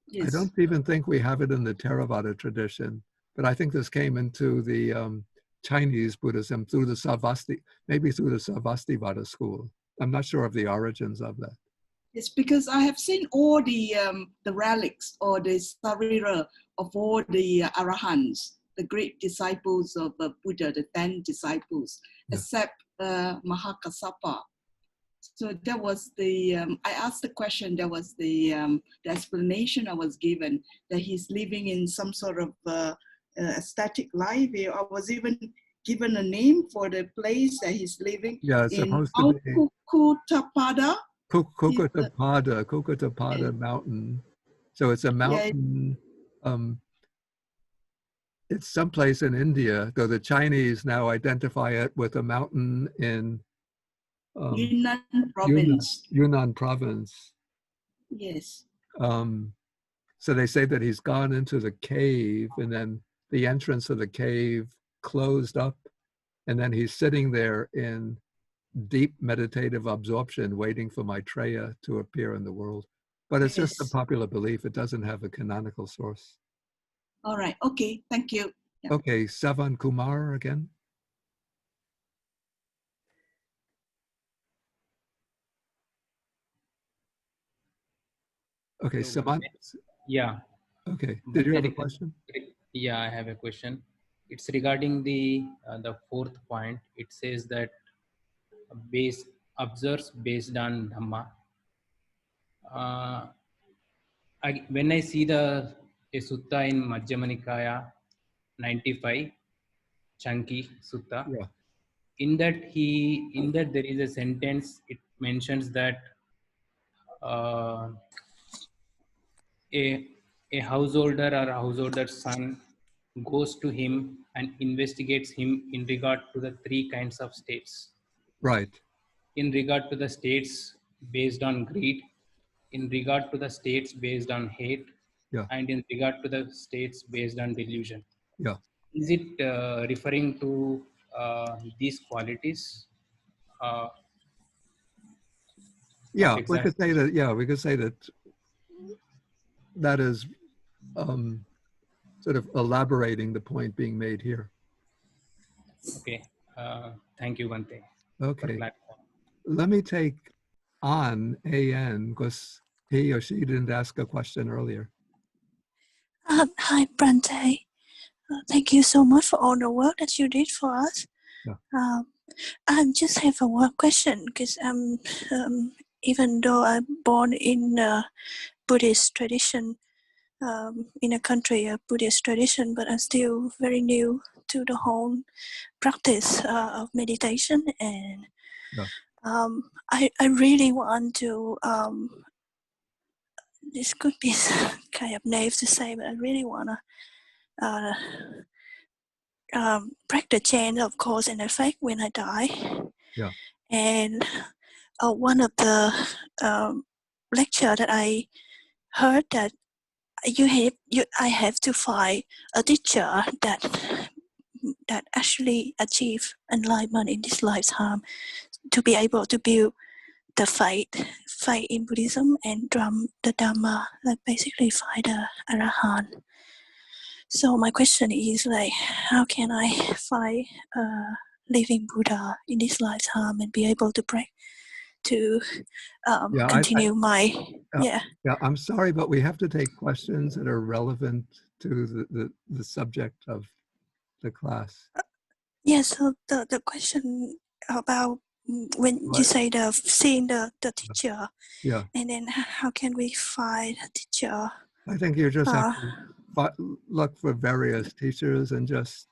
Yes. I don't even think we have it in the Theravada tradition, but I think this came into the Chinese Buddhism through the maybe through the Sarvastivada school. I'm not sure of the origins of that. It's because I have seen all the relics or the sarira of all the arahants, the great disciples of Buddha, the 10 disciples, except Mahakassapa. So that was the, I asked the question, that was the explanation I was given, that he's living in some sort of ecstatic life. I was even given a name for the place that he's living it's in, supposed to be Kukutapada. Kukutapada mountain. So it's a mountain, it's someplace in India, though the Chinese now identify it with a mountain in Yunnan province. Yunnan province. Yes. So they say that he's gone into the cave and then the entrance of the cave closed up, and then he's sitting there in deep meditative absorption waiting for Maitreya to appear in the world. But it's just a popular belief. It doesn't have a canonical source. All right. Okay. Thank you. Yeah. Okay. Savan Kumar again. Okay, Savan. Yeah. Okay. Did you have a question? Yeah, I have a question. It's regarding the fourth point. It says that observes based on Dhamma. When I see a sutta in Majjhima Nikaya 95, Chanki Sutta, in that there is a sentence. It mentions that a householder or a householder's son goes to him and investigates him in regard to the three kinds of states. Right. In regard to the states based on greed, in regard to the states based on hate, and in regard to the states based on delusion. Yeah. Is it referring to these qualities? Yeah, we could say that. Yeah, we could say that. That is sort of elaborating the point being made here. Okay. Thank you, Bhante. Okay. Let me take on AN because he or she didn't ask a question earlier. Hi, Bhante. Thank you so much for all the work that you did for us. Yeah. I just have one question because even though I'm born in a Buddhist tradition, in a country of Buddhist tradition, but I'm still very new to the whole practice of meditation, and I really want to. This could be kind of naive to say, but I really want to break the chain of cause and effect when I die. Yeah. And one of the lecture that I heard that I have to find a teacher that actually achieve enlightenment in this lifetime to be able to build the faith in Buddhism and the Dhamma, like basically find the Arahant. So my question is like, how can I find a living Buddha in this lifetime and be able to pray to continue my Yeah, I'm sorry, but we have to take questions that are relevant to the subject of the class. Yeah, so the question about when you say seeing the teacher, and then how can we find a teacher? I think you just have to look for various teachers and just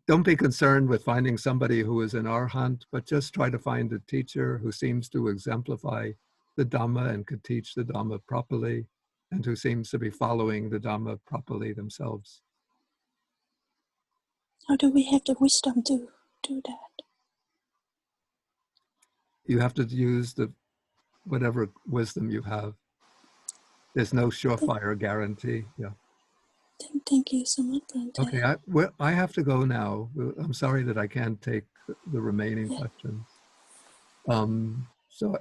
don't be concerned with finding somebody who is an arhat, but just try to find a teacher who seems to exemplify the Dhamma and could teach the Dhamma properly and who seems to be following the Dhamma properly themselves. How do we have the wisdom to do that? You have to use whatever wisdom you have. There's no surefire guarantee. Yeah. Thank you so much, Bhante. Okay, I have to go now. I'm sorry that I can't take the remaining questions. So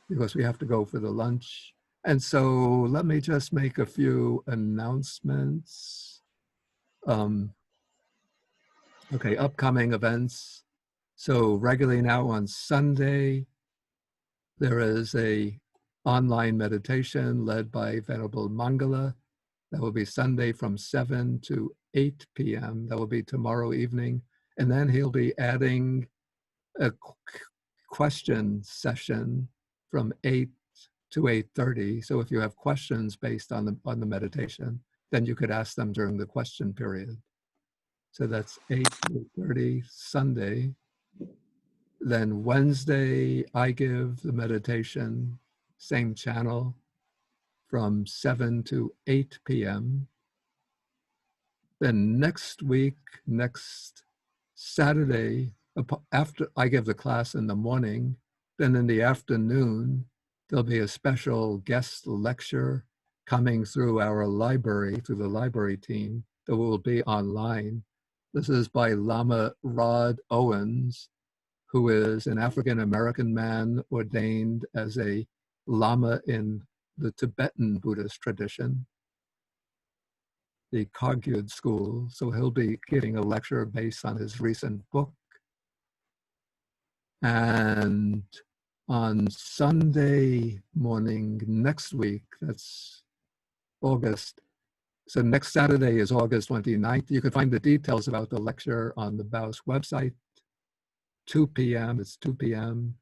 because we have to go for the lunch. And so let me just make a few announcements. Okay, upcoming events. So regularly now on Sunday, there is a online meditation led by Venerable Mangala. That will be Sunday from 7 to 8 p.m. That will be tomorrow evening. And then he'll be adding a question session from 8 to 8:30. So if you have questions based on the meditation, then you could ask them during the question period. So that's 8 to 8:30 Sunday. Then Wednesday, I give the meditation, same channel, from 7 to 8 p.m. Then next week, next Saturday, after I give the class in the morning, then in the afternoon, there'll be a special guest lecture coming through our library, through the library team, that will be online. This is by Lama Rod Owens, who is an African-American man ordained as a Lama in the Tibetan Buddhist tradition, the Kagyud school. So he'll be giving a lecture based on his recent book. And on Sunday morning next week, that's August. So next Saturday is August 29th. You can find the details about the lecture on the BAUS website. 2 p.m. It's 2 p.m.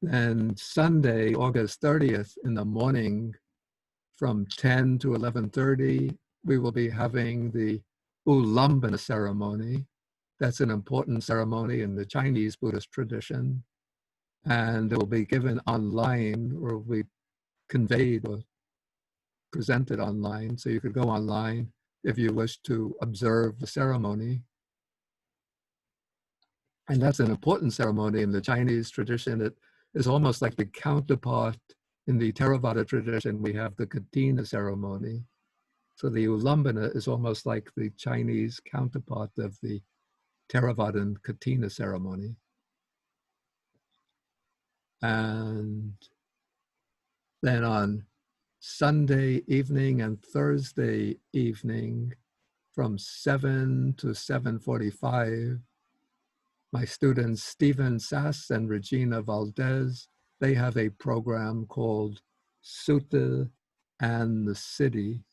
Then Sunday, August 30th in the morning from 10 to 11:30, we will be having the Ulambana ceremony. That's an important ceremony in the Chinese Buddhist tradition. And it will be given online or will be conveyed or presented online. So you could go online if you wish to observe the ceremony. And that's an important ceremony in the Chinese tradition. It is almost like the counterpart in the Theravada tradition. We have the Katina ceremony. So the Ulambana is almost like the Chinese counterpart of the Theravadan Katina ceremony. And then on Sunday evening and Thursday evening from 7 to 7:45, my students Stephen Sass and Regina Valdez, they have a program called Sutta and the City.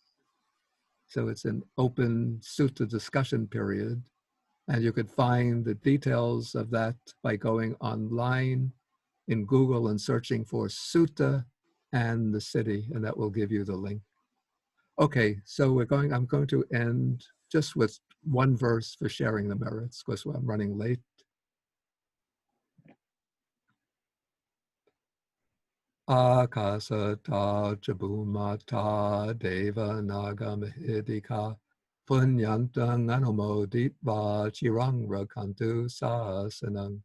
So it's an open Sutta discussion period. And you could find the details of that by going online in Google and searching for Sutta and the City, and that will give you the link. Okay, so I'm going to end just with one verse for sharing the merits, because I'm running late. Akasata Jabumata Deva Nagamahidika Punyantang Anumoditva Chirang Rakantu Sasanang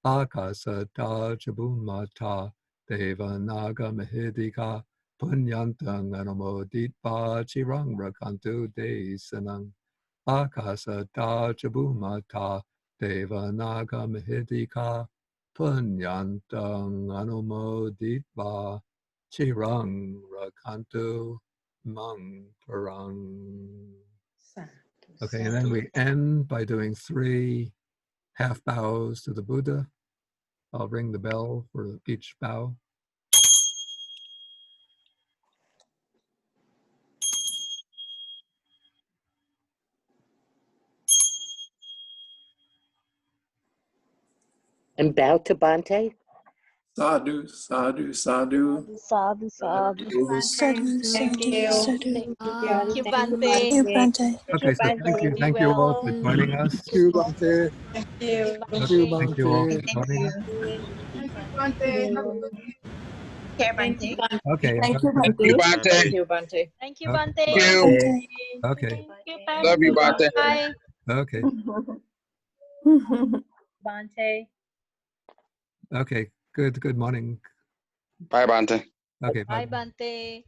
Akasata Jabumata Deva Nagamahidika Punyantang Anumoditva Chirang Rakantu Desanang Akasata Jabumata Deva Nagamahidika Punyantang Anumoditva Chirang Rakantu Mang Parang. Okay, and then we end by doing 3 half bows to the Buddha. I'll ring the bell for each bow. And bow to Bhante. Sadhu, sadhu, sadhu. Sadhu, sadhu. Sadhu, sadhu, sadhu. Thank you, Bhante. Thank you, Bhante. Okay, so Be thank you all well. for joining us. Thank you, Bhante. Okay, Thank you, thank you all Bhante. for joining us. Thank you, Bhante. Have a good day. Thank you, Bhante. Okay, I'm Thank going you, to Bhante. Bhante. Thank you, Okay. Bhante. Bhante. Okay. Thank you, Love you, Bhante. Bye. Okay. Bhante. Okay. Good morning. Bye, Bhante. Okay. Bye, Bye. Bhante.